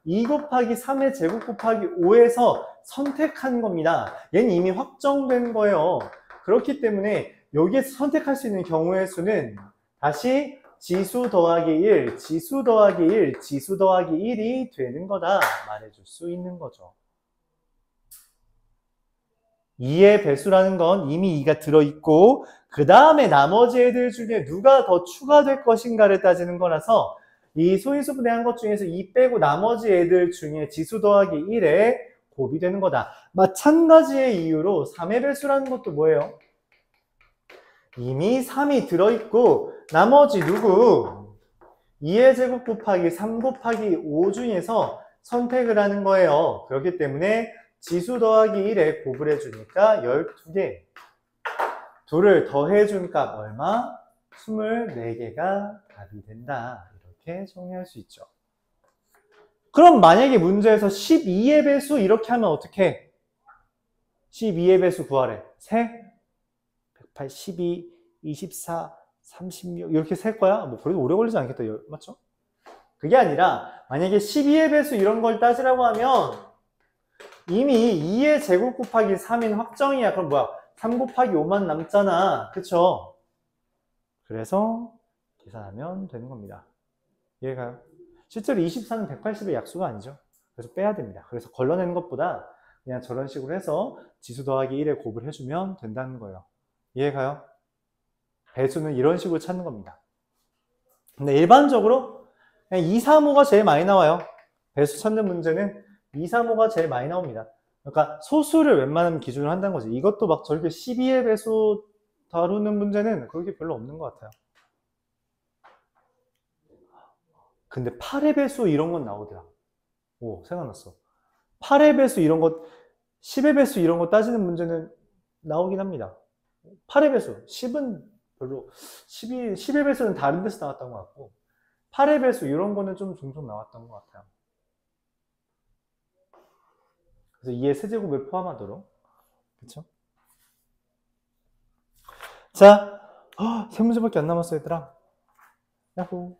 2 곱하기 3의 제곱 곱하기 5에서 선택한 겁니다. 얘는 이미 확정된 거예요. 그렇기 때문에 여기에서 선택할 수 있는 경우의 수는 다시 지수 더하기 1, 지수 더하기 1, 지수 더하기 1이 되는 거다 말해줄 수 있는 거죠. 2의 배수라는 건 이미 2가 들어있고 그 다음에 나머지 애들 중에 누가 더 추가될 것인가를 따지는 거라서 이 소인수 분해한 것 중에서 2 빼고 나머지 애들 중에 지수 더하기 1에 곱이 되는 거다. 마찬가지의 이유로 3의 배수라는 것도 뭐예요? 이미 3이 들어있고 나머지 누구? 2의 제곱 곱하기 3 곱하기 5 중에서 선택을 하는 거예요. 그렇기 때문에 지수 더하기 1에 곱을 해주니까 12개. 둘을 더해준 값 얼마? 24개가 답이 된다. 이렇게 정리할 수 있죠. 그럼 만약에 문제에서 12의 배수 이렇게 하면 어떻게? 12의 배수 구하래. 세? 182, 24, 36 이렇게 셀 거야? 뭐 그래도 오래 걸리지 않겠다. 맞죠? 그게 아니라 만약에 12의 배수 이런 걸 따지라고 하면 이미 2의 제곱 곱하기 3인 확정이야. 그럼 뭐야? 3 곱하기 5만 남잖아. 그쵸? 그래서 계산하면 되는 겁니다. 이해가요? 실제로 24는 180의 약수가 아니죠. 그래서 빼야 됩니다. 그래서 걸러내는 것보다 그냥 저런 식으로 해서 지수 더하기 1에 곱을 해주면 된다는 거예요. 이해가요? 배수는 이런 식으로 찾는 겁니다. 근데 일반적으로 그냥 2, 3, 5가 제일 많이 나와요. 배수 찾는 문제는 2, 3, 5가 제일 많이 나옵니다. 그러니까 소수를 웬만하면 기준으로 한다는 거지. 이것도 막 저렇게 12의 배수 다루는 문제는 그렇게 별로 없는 것 같아요. 근데 8의 배수 이런 건 나오더라. 오, 생각났어. 8의 배수 이런 것, 10의 배수 이런 거 따지는 문제는 나오긴 합니다. 8의 배수, 10은 별로, 10의 배수는 다른 데서 나왔던 것 같고, 8의 배수 이런 거는 좀 종종 나왔던 것 같아요. 그래서 2의 세제곱을 포함하도록. 그쵸? 자, 세 문제밖에 안 남았어, 얘들아. 야호.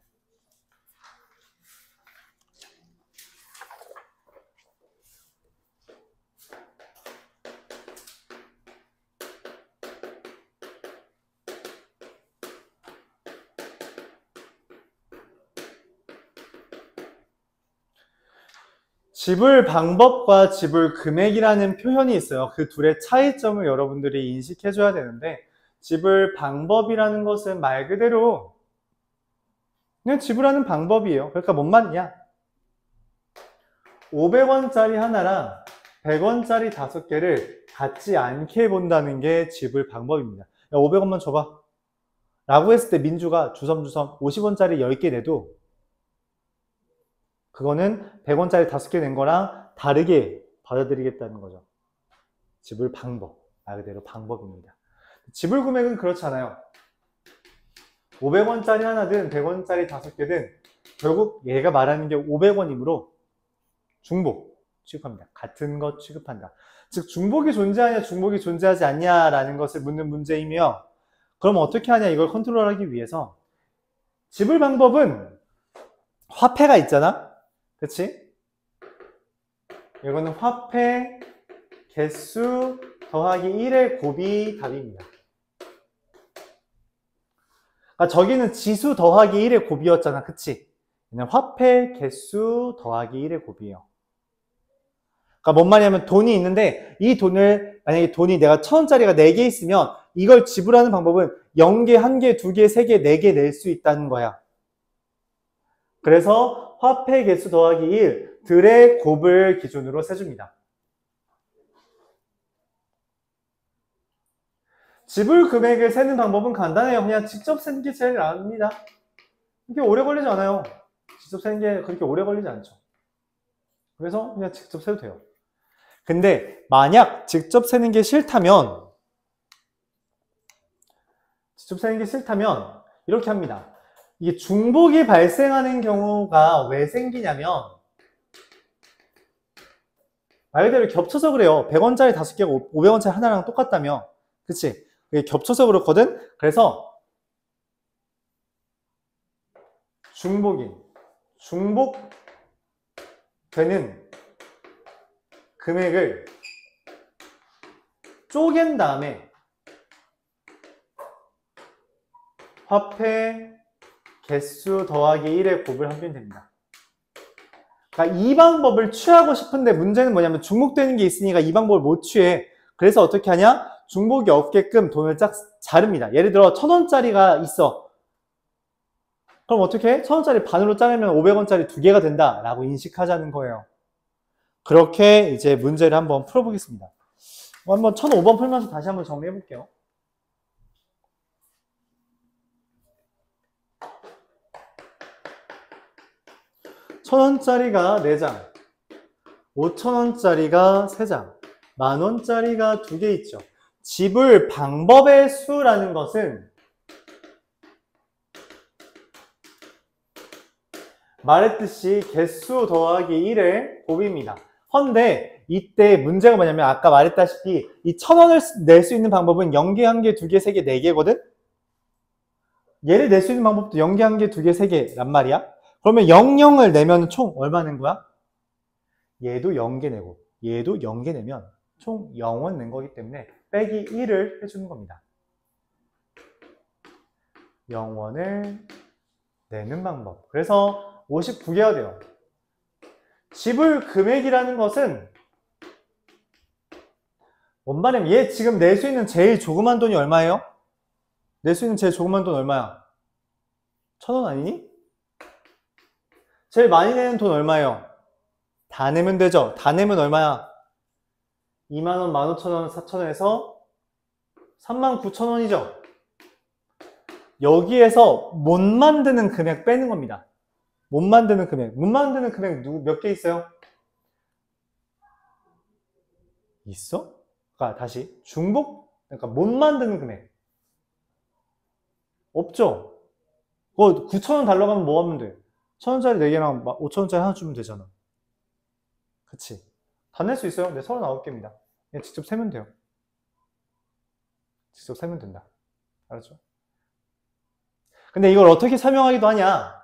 지불 방법과 지불 금액이라는 표현이 있어요. 그 둘의 차이점을 여러분들이 인식해 줘야 되는데, 지불 방법이라는 것은 말 그대로 그냥 지불하는 방법이에요. 그러니까 뭔 말이냐? 500원짜리 하나랑 100원짜리 5개를 같지 않게 본다는 게 지불 방법입니다. 야, 500원만 줘봐 라고 했을 때 민주가 주섬주섬 50원짜리 10개 내도 그거는 100원짜리 5개 낸 거랑 다르게 받아들이겠다는 거죠. 지불 방법, 말 그대로 방법입니다. 지불 금액은 그렇잖아요. 500원짜리 하나든 100원짜리 5개든 결국 얘가 말하는 게 500원이므로 중복 취급합니다. 같은 것 취급한다. 즉 중복이 존재하냐 중복이 존재하지 않냐라는 것을 묻는 문제이며, 그럼 어떻게 하냐 이걸 컨트롤하기 위해서 지불 방법은 화폐가 있잖아. 그치? 이거는 화폐 개수 더하기 1의 곱이 답입니다. 그러니까 저기는 지수 더하기 1의 곱이었잖아. 그치? 얘는 화폐 개수 더하기 1의 곱이에요. 그러니까 뭔 말이냐면 돈이 있는데 이 돈을, 만약에 돈이 내가 1000원짜리가 4개 있으면 이걸 지불하는 방법은 0개, 1개, 2개, 3개, 4개 낼 수 있다는 거야. 그래서 화폐 개수 더하기 1 들의 곱을 기준으로 세줍니다. 지불 금액을 세는 방법은 간단해요. 그냥 직접 세는 게 제일 나습니다. 그렇게 오래 걸리지 않아요. 직접 세는 게 그렇게 오래 걸리지 않죠. 그래서 그냥 직접 세도 돼요. 근데 만약 직접 세는 게 싫다면 이렇게 합니다. 이게 중복이 발생하는 경우가 왜 생기냐면 말 그대로 겹쳐서 그래요. 100원짜리 5개가 500원짜리 하나랑 똑같다며. 그치? 이게 겹쳐서 그렇거든? 그래서 중복되는 금액을 쪼갠 다음에 화폐 개수 더하기 1의 곱을 하면 됩니다. 그러니까 이 방법을 취하고 싶은데 문제는 뭐냐면 중복되는 게 있으니까 이 방법을 못 취해. 그래서 어떻게 하냐? 중복이 없게끔 돈을 쫙 자릅니다. 예를 들어 1000원짜리가 있어. 그럼 어떻게 해? 1000원짜리 반으로 자르면 500원짜리 2개가 된다 라고 인식하자는 거예요. 그렇게 이제 문제를 한번 풀어보겠습니다. 한번 1005번 풀면서 다시 한번 정리해 볼게요. (1000원짜리가 4장) 5,000원짜리가 3장, 만원짜리가 2개 있죠. 지불 방법의 수라는 것은 말했듯이 개수 더하기 1의 곱입니다. 헌데 이때 문제가 뭐냐면 아까 말했다시피 이 1000원을 낼 수 있는 방법은 0개, 1개, 2개, 3개, 4개거든? 얘를 낼 수 있는 방법도 0개, 1개, 2개, 3개란 말이야. 그러면 00을 내면 총 얼마 낸 거야? 얘도 0개 내고 얘도 0개 내면 총 0원 낸 거기 때문에 빼기 1을 해주는 겁니다. 0원을 내는 방법. 그래서 59개가 돼요. 지불 금액이라는 것은 뭔 말이냐면 얘 지금 낼 수 있는 제일 조그만 돈이 얼마예요? 낼 수 있는 제일 조그만 돈 얼마야? 1000원 아니니? 제일 많이 내는 돈 얼마예요? 다 내면 되죠? 다 내면 얼마야? 2만원, 15,000원, 4,000원에서 39,000원이죠? 여기에서 못 만드는 금액 빼는 겁니다. 못 만드는 금액 몇 개 있어요? 있어? 그러니까 다시 그러니까 못 만드는 금액 없죠? 그거 9,000원 달라고 하면 뭐 하면 돼? 1,000원짜리 4개랑 5,000원짜리 하나 주면 되잖아. 그치? 다 낼 수 있어요? 네, 39개입니다. 그냥 직접 세면 돼요. 직접 세면 된다. 알았죠? 근데 이걸 어떻게 설명하기도 하냐?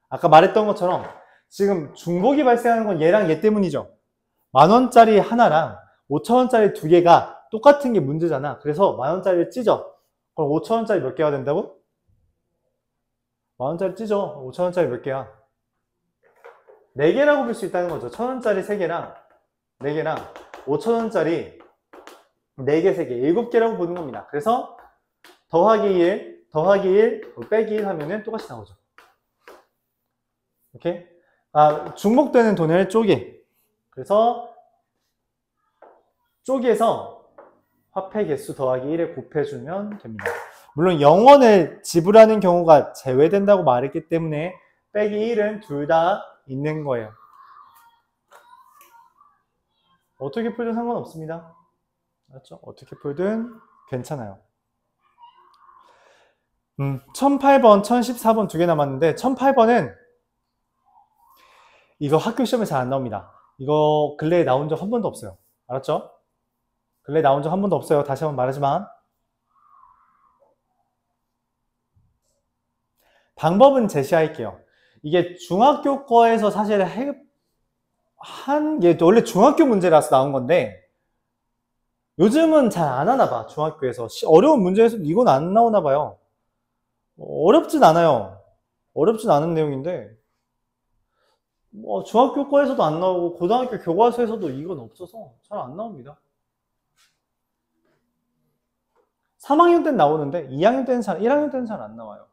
아까 말했던 것처럼 지금 중복이 발생하는 건 얘랑 얘 때문이죠. 만원짜리 하나랑 5,000원짜리 2개가 똑같은 게 문제잖아. 그래서 만원짜리를 찢어. 그럼 5,000원짜리 몇 개가 된다고? 만원짜리 찢어. 5,000원짜리 몇 개야? 4개라고 볼 수 있다는 거죠. 1000원짜리 3개랑 4개랑 5000원짜리 4개, 3개, 7개라고 보는 겁니다. 그래서 더하기 1, 더하기 1, 빼기 1 하면은 똑같이 나오죠. 오케이? 중복되는 돈을 쪼개. 그래서 쪼개서 화폐 개수 더하기 1에 곱해주면 됩니다. 물론 0원을 지불하는 경우가 제외된다고 말했기 때문에 빼기 1은 둘 다 있는 거예요. 어떻게 풀든 상관없습니다. 알았죠? 어떻게 풀든 괜찮아요. 1008번, 1014번 2개 남았는데 1008번은 이거 학교 시험에 잘 안 나옵니다. 이거 근래에 나온 적 한 번도 없어요. 알았죠? 근래에 나온 적 한 번도 없어요. 다시 한번 말하지만 방법은 제시할게요. 이게 중학교 거에서 사실 게 원래 중학교 문제라서 나온 건데 요즘은 잘 안 하나 봐. 중학교에서 어려운 문제에서 이건 안 나오나 봐요. 어렵진 않아요. 어렵진 않은 내용인데 중학교 거에서도 안 나오고 고등학교 교과서에서도 이건 없어서 잘 안 나옵니다. 3학년 때는 나오는데 2학년 때는 1학년 때는 잘 안 나와요.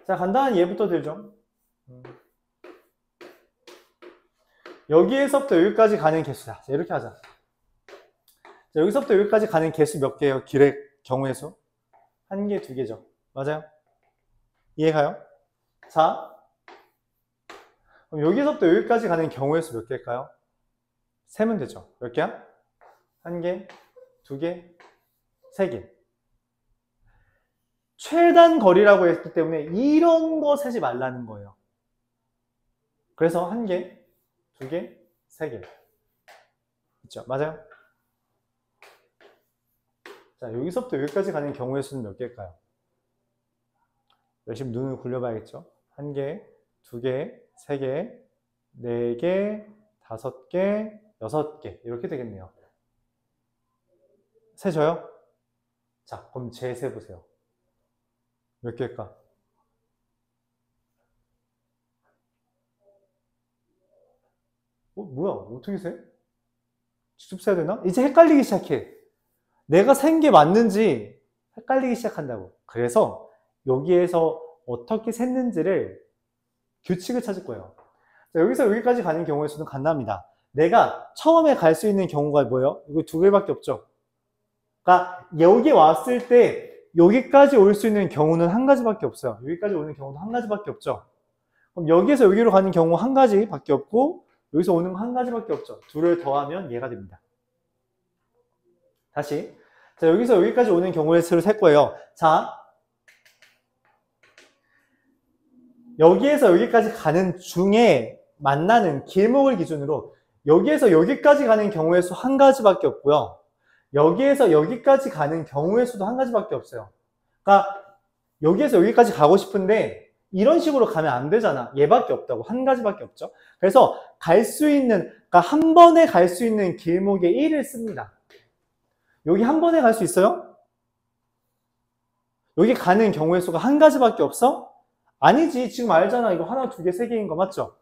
자, 간단한 예부터 들죠. 여기에서부터 여기까지 가는 개수다. 자, 이렇게 하자. 자, 여기서부터 여기까지 가는 개수 몇 개예요? 길의 경우의 수? 1개, 2개죠. 맞아요? 이해가요? 자, 그럼 여기서부터 여기까지 가는 경우의 수 몇 개일까요? 세면 되죠. 몇 개야? 1개, 2개, 3개. 최단 거리라고 했기 때문에 이런 거 세지 말라는 거예요. 그래서 1개, 2개, 3개. 있죠? 맞아요? 자, 여기서부터 여기까지 가는 경우의 수는 몇 개일까요? 열심히 눈을 굴려봐야겠죠? 1개, 2개, 3개, 4개, 5개, 6개. 이렇게 되겠네요. 세져요? 자, 그럼 제 세보세요. 몇 개일까? 뭐야? 어떻게 세? 직접 세야 되나? 이제 헷갈리기 시작해. 내가 센 게 맞는지 헷갈리기 시작한다고. 그래서 여기에서 어떻게 셌는지를 규칙을 찾을 거예요. 자, 여기서 여기까지 가는 경우의 수는 간단합니다. 내가 처음에 갈 수 있는 경우가 뭐예요? 이거 2개밖에 없죠. 그러니까 여기 왔을 때 여기까지 올 수 있는 경우는 1가지밖에 없어요. 여기까지 오는 경우도 1가지밖에 없죠. 그럼 여기에서 여기로 가는 경우 1가지밖에 없고 여기서 오는 거 1가지밖에 없죠. 둘을 더하면 얘가 됩니다. 다시. 자, 여기서 여기까지 오는 경우의 수를 셀 거예요. 자, 여기에서 여기까지 가는 중에 만나는 길목을 기준으로 여기에서 여기까지 가는 경우의 수 1가지밖에 없고요. 여기에서 여기까지 가는 경우의 수도 1가지밖에 없어요. 그러니까 여기에서 여기까지 가고 싶은데 이런 식으로 가면 안 되잖아. 얘밖에 없다고. 1가지밖에 없죠. 그래서 갈 수 있는, 그러니까 한 번에 갈 수 있는 길목에 1을 씁니다. 여기 한 번에 갈 수 있어요? 여기 가는 경우의 수가 1가지밖에 없어? 아니지. 지금 알잖아. 이거 하나, 2개, 3개인 거 맞죠?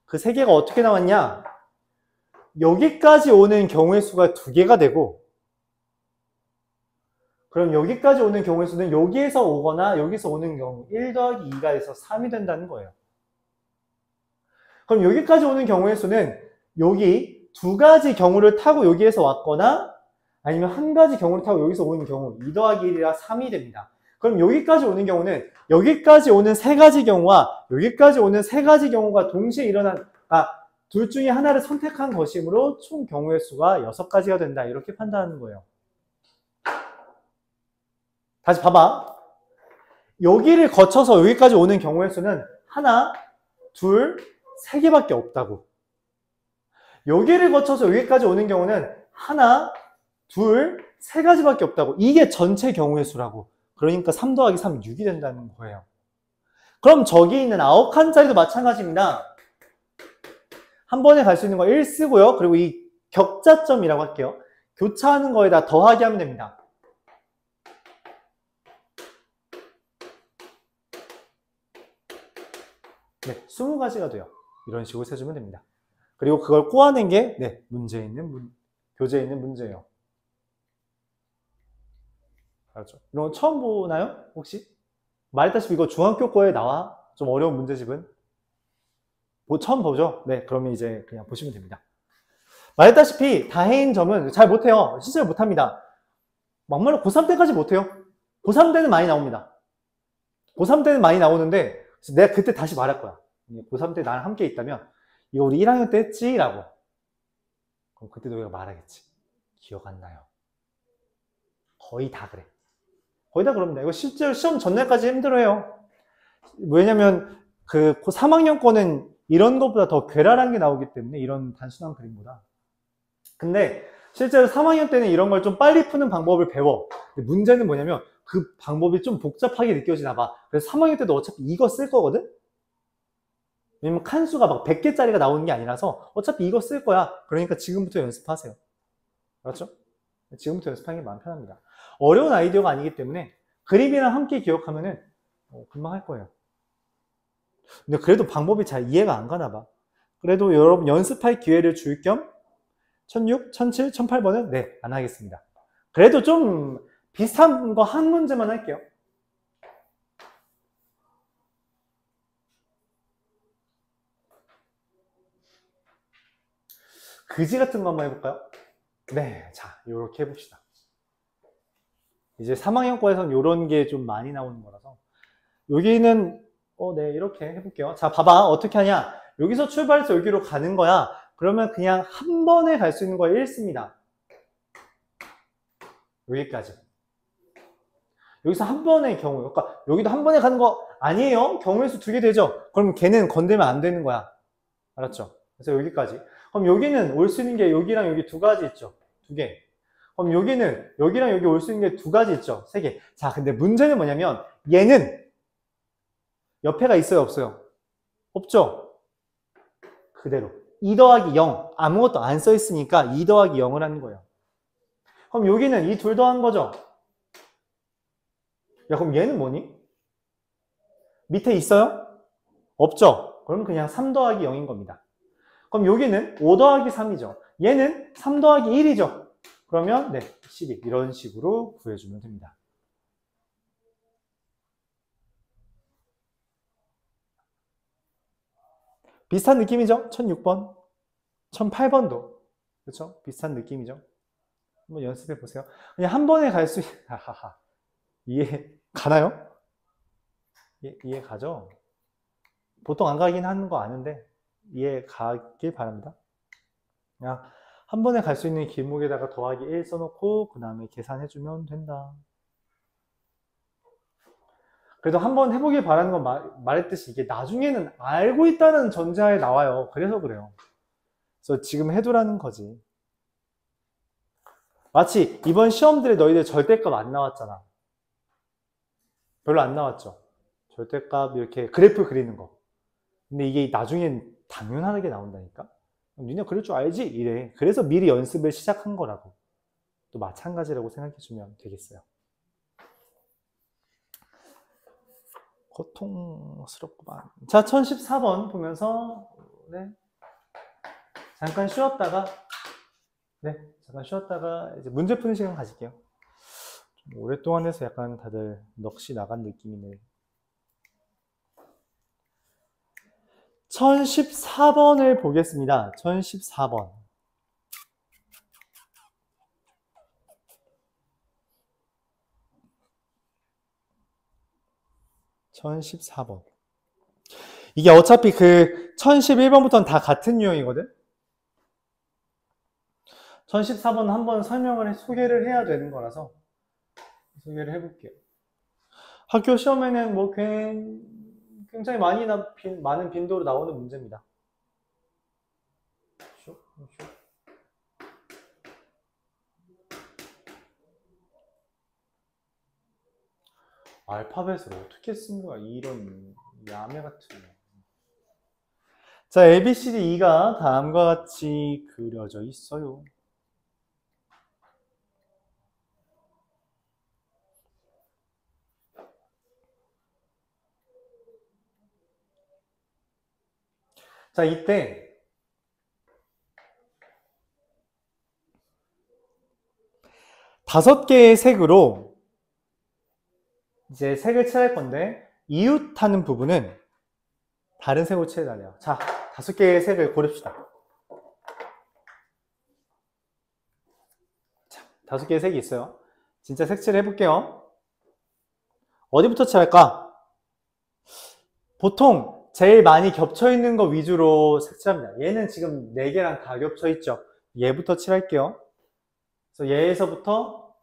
그 3개가 어떻게 나왔냐? 여기까지 오는 경우의 수가 2개가 되고 그럼 여기까지 오는 경우의 수는 여기에서 오거나 여기서 오는 경우 1 더하기 2가 돼서 3이 된다는 거예요. 그럼 여기까지 오는 경우의 수는 여기 2가지 경우를 타고 여기에서 왔거나 아니면 1가지 경우를 타고 여기서 오는 경우 2 더하기 1이라 3이 됩니다. 그럼 여기까지 오는 경우는 여기까지 오는 3가지 경우와 여기까지 오는 3가지 경우가 동시에 일어난 둘 중에 하나를 선택한 것이므로 총 경우의 수가 6가지가 된다. 이렇게 판단하는 거예요. 다시 봐봐. 여기를 거쳐서 여기까지 오는 경우의 수는 하나, 둘, 3개밖에 없다고. 여기를 거쳐서 여기까지 오는 경우는 하나, 둘, 3가지밖에 없다고. 이게 전체 경우의 수라고. 그러니까 3 더하기 3, 6이 된다는 거예요. 그럼 저기 있는 9칸짜리도 마찬가지입니다. 한 번에 갈 수 있는 거 1 쓰고요. 그리고 이 격자점이라고 할게요. 교차하는 거에다 더하기 하면 됩니다. 네, 20가지가 돼요. 이런 식으로 세주면 됩니다. 그리고 그걸 꼬아낸 게 네, 교재에 있는 문제예요. 그렇죠. 이런 거 처음 보나요? 혹시? 말했다시피 이거 중학교 거에 나와. 좀 어려운 문제집은. 처음 보죠? 네, 그러면 이제 그냥 보시면 됩니다. 말했다시피 다행인 점은 잘 못해요. 진짜 못합니다. 막말로 고3 때까지 못해요. 고3 때는 많이 나옵니다. 고3 때는 많이 나오는데 내가 그때 다시 말할 거야. 고3 때 나랑 함께 있다면 이거 우리 1학년 때 했지? 라고. 그럼 그때 너희가 말하겠지. 기억 안 나요. 거의 다 그래. 거의 다 그럽니다. 이거 실제로 시험 전날까지 힘들어요. 왜냐면 그 3학년 거는 이런 것보다 더 괴랄한 게 나오기 때문에 이런 단순한 그림보다. 근데 실제로 3학년 때는 이런 걸 좀 빨리 푸는 방법을 배워. 근데 문제는 뭐냐면 그 방법이 좀 복잡하게 느껴지나 봐. 그래서 3학년 때도 어차피 이거 쓸 거거든? 왜냐면 칸수가 막 100개짜리가 나오는 게 아니라서 어차피 이거 쓸 거야. 그러니까 지금부터 연습하세요. 그렇죠? 지금부터 연습하는 게 마음 편합니다. 어려운 아이디어가 아니기 때문에 그림이랑 함께 기억하면은 금방 할 거예요. 근데 그래도 방법이 잘 이해가 안 가나 봐. 그래도 여러분 연습할 기회를 줄 겸 1006, 1007, 1008번은 네, 안 하겠습니다. 그래도 좀 비슷한 거 한 문제만 할게요. 그지 같은 거 한번 해볼까요? 네, 자, 요렇게 해봅시다. 이제 3학년 거에서는 요런 게 좀 많이 나오는 거라서 여기는 네, 이렇게 해볼게요. 자, 봐봐. 어떻게 하냐. 여기서 출발해서 여기로 가는 거야. 그러면 그냥 한 번에 갈 수 있는 거 1씁니다. 여기까지. 여기서 한 번의 경우, 그러니까 여기도 한 번에 가는 거 아니에요? 경우의 수 2개 되죠? 그럼 걔는 건들면 안 되는 거야. 알았죠? 그래서 여기까지. 그럼 여기는 올 수 있는 게 여기랑 여기 2가지 있죠? 2개. 그럼 여기는 여기랑 여기 올 수 있는 게 2가지 있죠? 3개. 자, 근데 문제는 뭐냐면 얘는 옆에가 있어요? 없어요? 없죠? 그대로. 2 더하기 0. 아무것도 안 써 있으니까 2 더하기 0을 하는 거예요. 그럼 여기는 이 둘 더한 거죠? 야, 그럼 얘는 뭐니? 밑에 있어요? 없죠? 그럼 그냥 3 더하기 0인 겁니다. 그럼 여기는 5 더하기 3이죠. 얘는 3 더하기 1이죠. 그러면 네, 12 이런 식으로 구해주면 됩니다. 비슷한 느낌이죠? 1006번, 1008번도 그렇죠? 비슷한 느낌이죠? 한번 연습해 보세요. 그냥 한 번에 갈 수 하하하. 이해 가나요? 이해 가죠? 보통 안 가긴 하는 거 아는데 이해 가길 바랍니다. 그냥 한 번에 갈 수 있는 길목에다가 더하기 1 써놓고 그 다음에 계산해주면 된다. 그래도 한번 해보길 바라는 건 말했듯이 이게 나중에는 알고 있다는 전제하에 나와요. 그래서 그래요. 그래서 지금 해두라는 거지. 마치 이번 시험들에 너희들 절대값 안 나왔잖아. 별로 안 나왔죠. 절대값 이렇게 그래프 그리는 거. 근데 이게 나중엔 당연하게 나온다니까. 니네 그럴 줄 알지? 이래. 그래서 미리 연습을 시작한 거라고. 또 마찬가지라고 생각해주면 되겠어요. 고통스럽구만. 자, 1014번 보면서 네. 잠깐 쉬었다가 이제 문제 푸는 시간 가질게요. 좀 오랫동안 해서 약간 다들 넋이 나간 느낌이네. 1014번을 보겠습니다. 1014번. 1014번. 이게 어차피 그 1011번부터는 다 같은 유형이거든? 1014번 한번 소개를 해야 되는 거라서 소개를 해볼게요. 학교 시험에는 뭐 굉장히 많은 빈도로 나오는 문제입니다. 알파벳을 어떻게 쓴 거야? 이런 야매 같은. 자, ABCD-E가 다음과 같이 그려져 있어요. 자, 이때 다섯 개의 색으로 이제 색을 칠할 건데 이웃하는 부분은 다른 색으로 칠해달래요. 자, 다섯 개의 색을 고릅시다. 자, 다섯 개의 색이 있어요. 진짜 색칠 해볼게요. 어디부터 칠할까? 보통 제일 많이 겹쳐있는 거 위주로 색칠합니다. 얘는 지금 4개랑 다 겹쳐있죠. 얘부터 칠할게요. 그래서 얘에서부터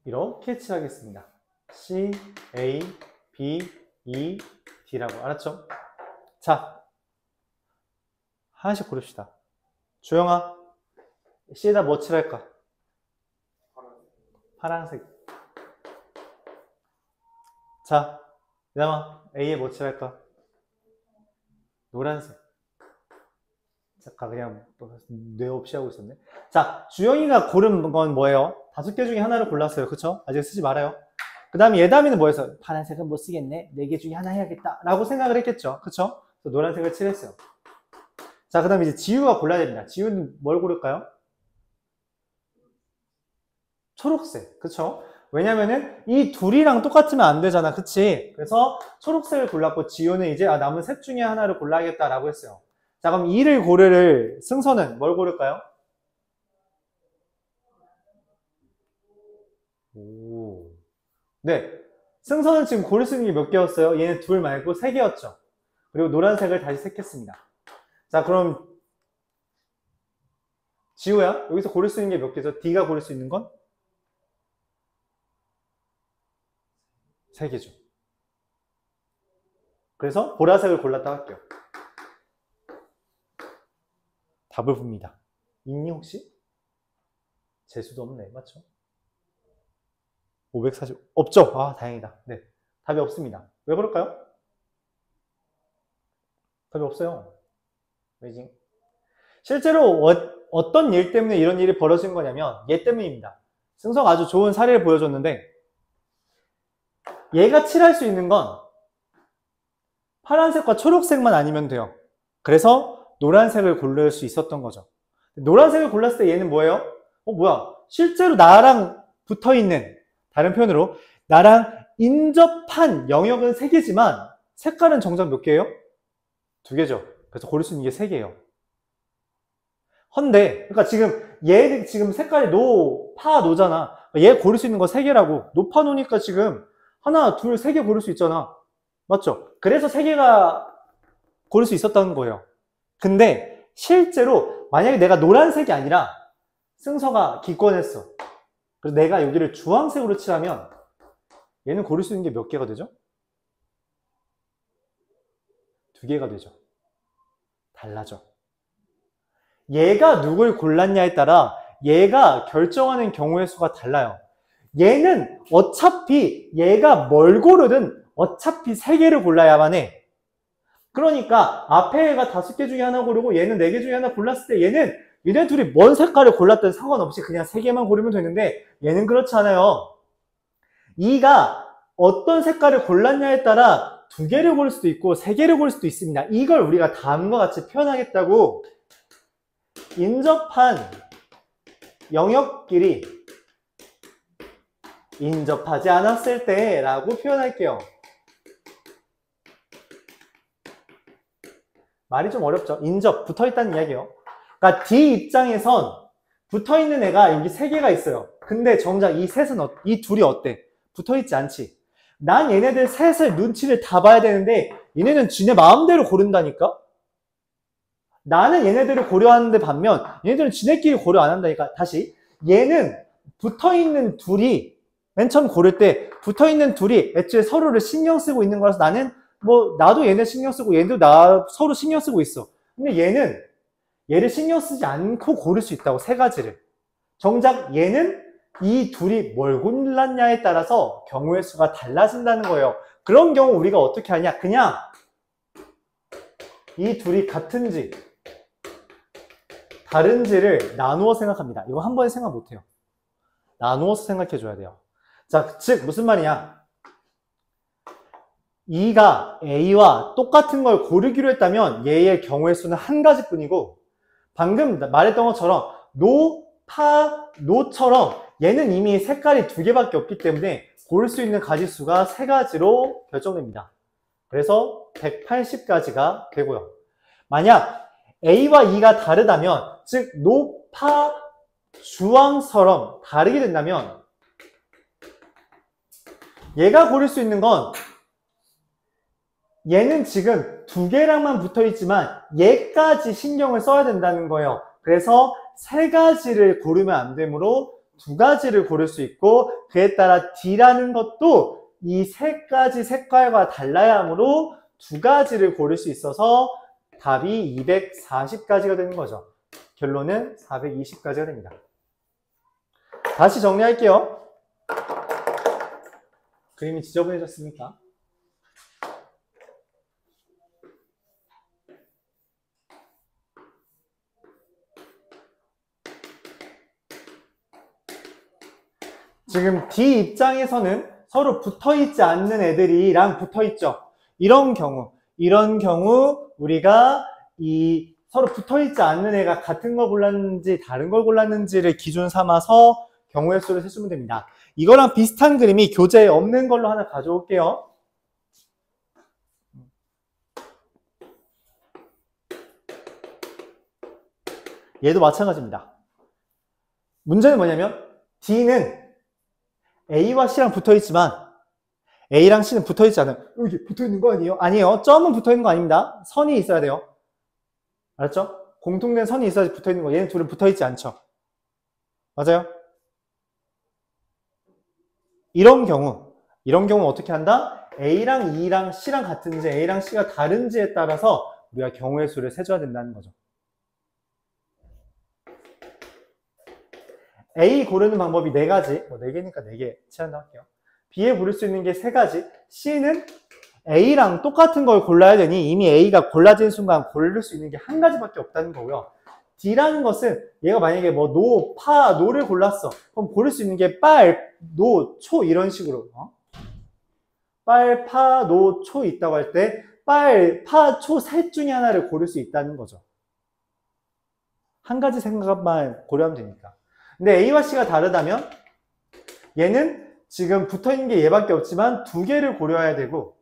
이렇게 칠하겠습니다. C, A, B, E, D라고. 알았죠? 자, 하나씩 고릅시다. 주영아, C에다 뭐 칠할까? 파란색. 자, 그다음에 A에 뭐 칠할까? 노란색. 잠깐 그냥 뇌 없이 하고 있었네. 자, 주영이가 고른 건 뭐예요? 5개 중에 하나를 골랐어요. 그쵸? 아직 쓰지 말아요. 그 다음에 예담이는 뭐 했어요? 파란색은 못 쓰겠네. 4개 중에 하나 해야겠다. 라고 생각을 했겠죠. 그쵸? 그래서 노란색을 칠했어요. 자, 그 다음에 이제 지우가 골라야 됩니다. 지우는 뭘 고를까요? 초록색. 그쵸? 왜냐면은 이 둘이랑 똑같으면 안 되잖아. 그치? 그래서 초록색을 골랐고 지우는 이제 남은 색 중에 하나를 골라야겠다라고 했어요. 자, 그럼 2를 고를 승서는 뭘 고를까요? 오. 네. 승서는 지금 고를 수 있는 게 몇 개였어요? 얘는 둘 말고 3개였죠. 그리고 노란색을 다시 색했습니다. 자, 그럼 지우야, 여기서 고를 수 있는 게 몇 개죠? D가 고를 수 있는 건? 3개죠. 그래서 보라색을 골랐다 할게요. 답을 봅니다. 있니 혹시? 재수도 없네. 맞죠? 540 없죠? 아, 다행이다. 네, 답이 없습니다. 왜 그럴까요? 답이 없어요. 왜지? 실제로 어떤 일 때문에 이런 일이 벌어진 거냐면 얘 때문입니다. 승서가 아주 좋은 사례를 보여줬는데 얘가 칠할 수 있는 건 파란색과 초록색만 아니면 돼요. 그래서 노란색을 고를 수 있었던 거죠. 노란색을 골랐을 때 얘는 뭐예요? 뭐야? 실제로 나랑 붙어있는, 다른 표현으로 나랑 인접한 영역은 3개지만 색깔은 정작 몇 개예요? 2개죠. 그래서 고를 수 있는 게 3개예요. 헌데, 그러니까 지금 얘 지금 색깔이 노잖아. 얘 고를 수 있는 거 3개라고. 노파 노니까 지금 하나, 둘, 3개 고를 수 있잖아. 맞죠? 그래서 3개가 고를 수 있었다는 거예요. 근데 실제로 만약에 내가 노란색이 아니라 승서가 기권했어. 그래서 내가 여기를 주황색으로 칠하면 얘는 고를 수 있는 게 몇 개가 되죠? 2개가 되죠. 달라져. 얘가 누굴 골랐냐에 따라 얘가 결정하는 경우의 수가 달라요. 얘는 어차피 얘가 뭘 고르든 어차피 3개를 골라야만 해. 그러니까 앞에 애가 5개 중에 하나 고르고 얘는 4개 중에 하나 골랐을 때 얘네 둘이 뭔 색깔을 골랐든 상관없이 그냥 3개만 고르면 되는데 얘는 그렇지 않아요. 이가 어떤 색깔을 골랐냐에 따라 2개를 고를 수도 있고 3개를 고를 수도 있습니다. 이걸 우리가 다음과 같이 표현하겠다고 인접한 영역끼리 인접하지 않았을 때 라고 표현할게요. 말이 좀 어렵죠? 인접, 붙어있다는 이야기예요. 그러니까 D 입장에선 붙어있는 애가 여기 3개가 있어요. 근데 정작 이 둘이 어때? 붙어있지 않지. 난 얘네들 셋을 눈치를 다 봐야 되는데 얘네는 지네 마음대로 고른다니까? 나는 얘네들을 고려하는데 반면 얘네들은 지네끼리 고려 안 한다니까. 다시, 얘는 붙어있는 둘이 맨 처음 고를 때 붙어있는 둘이 애초에 서로를 신경 쓰고 있는 거라서 나는 나도 얘네 신경 쓰고 얘도 나 서로 신경 쓰고 있어. 근데 얘는 얘를 신경 쓰지 않고 고를 수 있다고, 3가지를. 정작 얘는 이 둘이 뭘 골랐냐에 따라서 경우의 수가 달라진다는 거예요. 그런 경우 우리가 어떻게 하냐? 그냥 이 둘이 같은지 다른지를 나누어 생각합니다. 이거 한 번에 생각 못해요. 나누어서 생각해 줘야 돼요. 자, 즉 무슨 말이냐? E가 A와 똑같은 걸 고르기로 했다면 얘의 경우의 수는 한 가지뿐이고, 방금 말했던 것처럼 노, 파, 노처럼 얘는 이미 색깔이 두 개밖에 없기 때문에 고를 수 있는 가지수가 세 가지로 결정됩니다. 그래서 180가지가 되고요. 만약 A와 E가 다르다면, 즉 노, 파, 주황처럼 다르게 된다면 얘가 고를 수 있는 건 얘는 지금 두 개랑만 붙어 있지만 얘까지 신경을 써야 된다는 거예요. 그래서 세 가지를 고르면 안 되므로 두 가지를 고를 수 있고, 그에 따라 D라는 것도 이 세 가지 색깔과 달라야 하므로 두 가지를 고를 수 있어서 답이 240가지가 되는 거죠. 결론은 420가지가 됩니다. 다시 정리할게요. 그림이 지저분해졌습니까? 지금 D 입장에서는 서로 붙어있지 않는 애들이랑 붙어있죠. 이런 경우 우리가 이 서로 붙어있지 않는 애가 같은 걸 골랐는지 다른 걸 골랐는지를 기준 삼아서 경우의 수를 세주면 됩니다. 이거랑 비슷한 그림이 교재에 없는 걸로 하나 가져올게요. 얘도 마찬가지입니다. 문제는 뭐냐면 D는 A와 C랑 붙어있지만 A랑 C는 붙어있지 않아요. 여기 붙어있는 거 아니에요? 아니에요. 점은 붙어있는 거 아닙니다. 선이 있어야 돼요. 알았죠? 공통된 선이 있어야지 붙어있는 거. 얘는 둘은 붙어있지 않죠. 맞아요? 이런 경우 어떻게 한다? A랑 E랑 C랑 같은지 A랑 C가 다른지에 따라서 우리가 경우의 수를 세줘야 된다는 거죠. A 고르는 방법이 네 가지, 뭐 네 개니까 네 개 칠한다 할게요. B에 고를 수 있는 게 세 가지. C는 A랑 똑같은 걸 골라야 되니 이미 A가 골라진 순간 고를 수 있는 게 한 가지밖에 없다는 거고요. D라는 것은 얘가 만약에 뭐 노, 파, 노를 골랐어. 그럼 고를 수 있는 게 빨, 노, 초 이런 식으로. 빨, 파, 노, 초 있다고 할 때 빨, 파, 초 셋 중에 하나를 고를 수 있다는 거죠. 한 가지 생각만 고려하면 되니까. 근데 A와 C가 다르다면 얘는 지금 붙어있는 게 얘밖에 없지만 두 개를 고려해야 되고,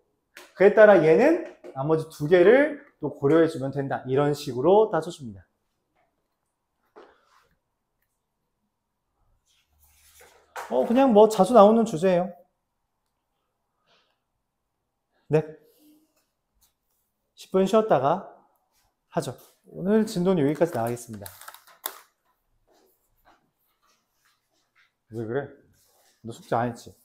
그에 따라 얘는 나머지 두 개를 또 고려해주면 된다. 이런 식으로 따져줍니다. 그냥 뭐 자주 나오는 주제예요. 네. 10분 쉬었다가 하죠. 오늘 진도는 여기까지 나가겠습니다. 왜 그래? 너 숙제 안 했지?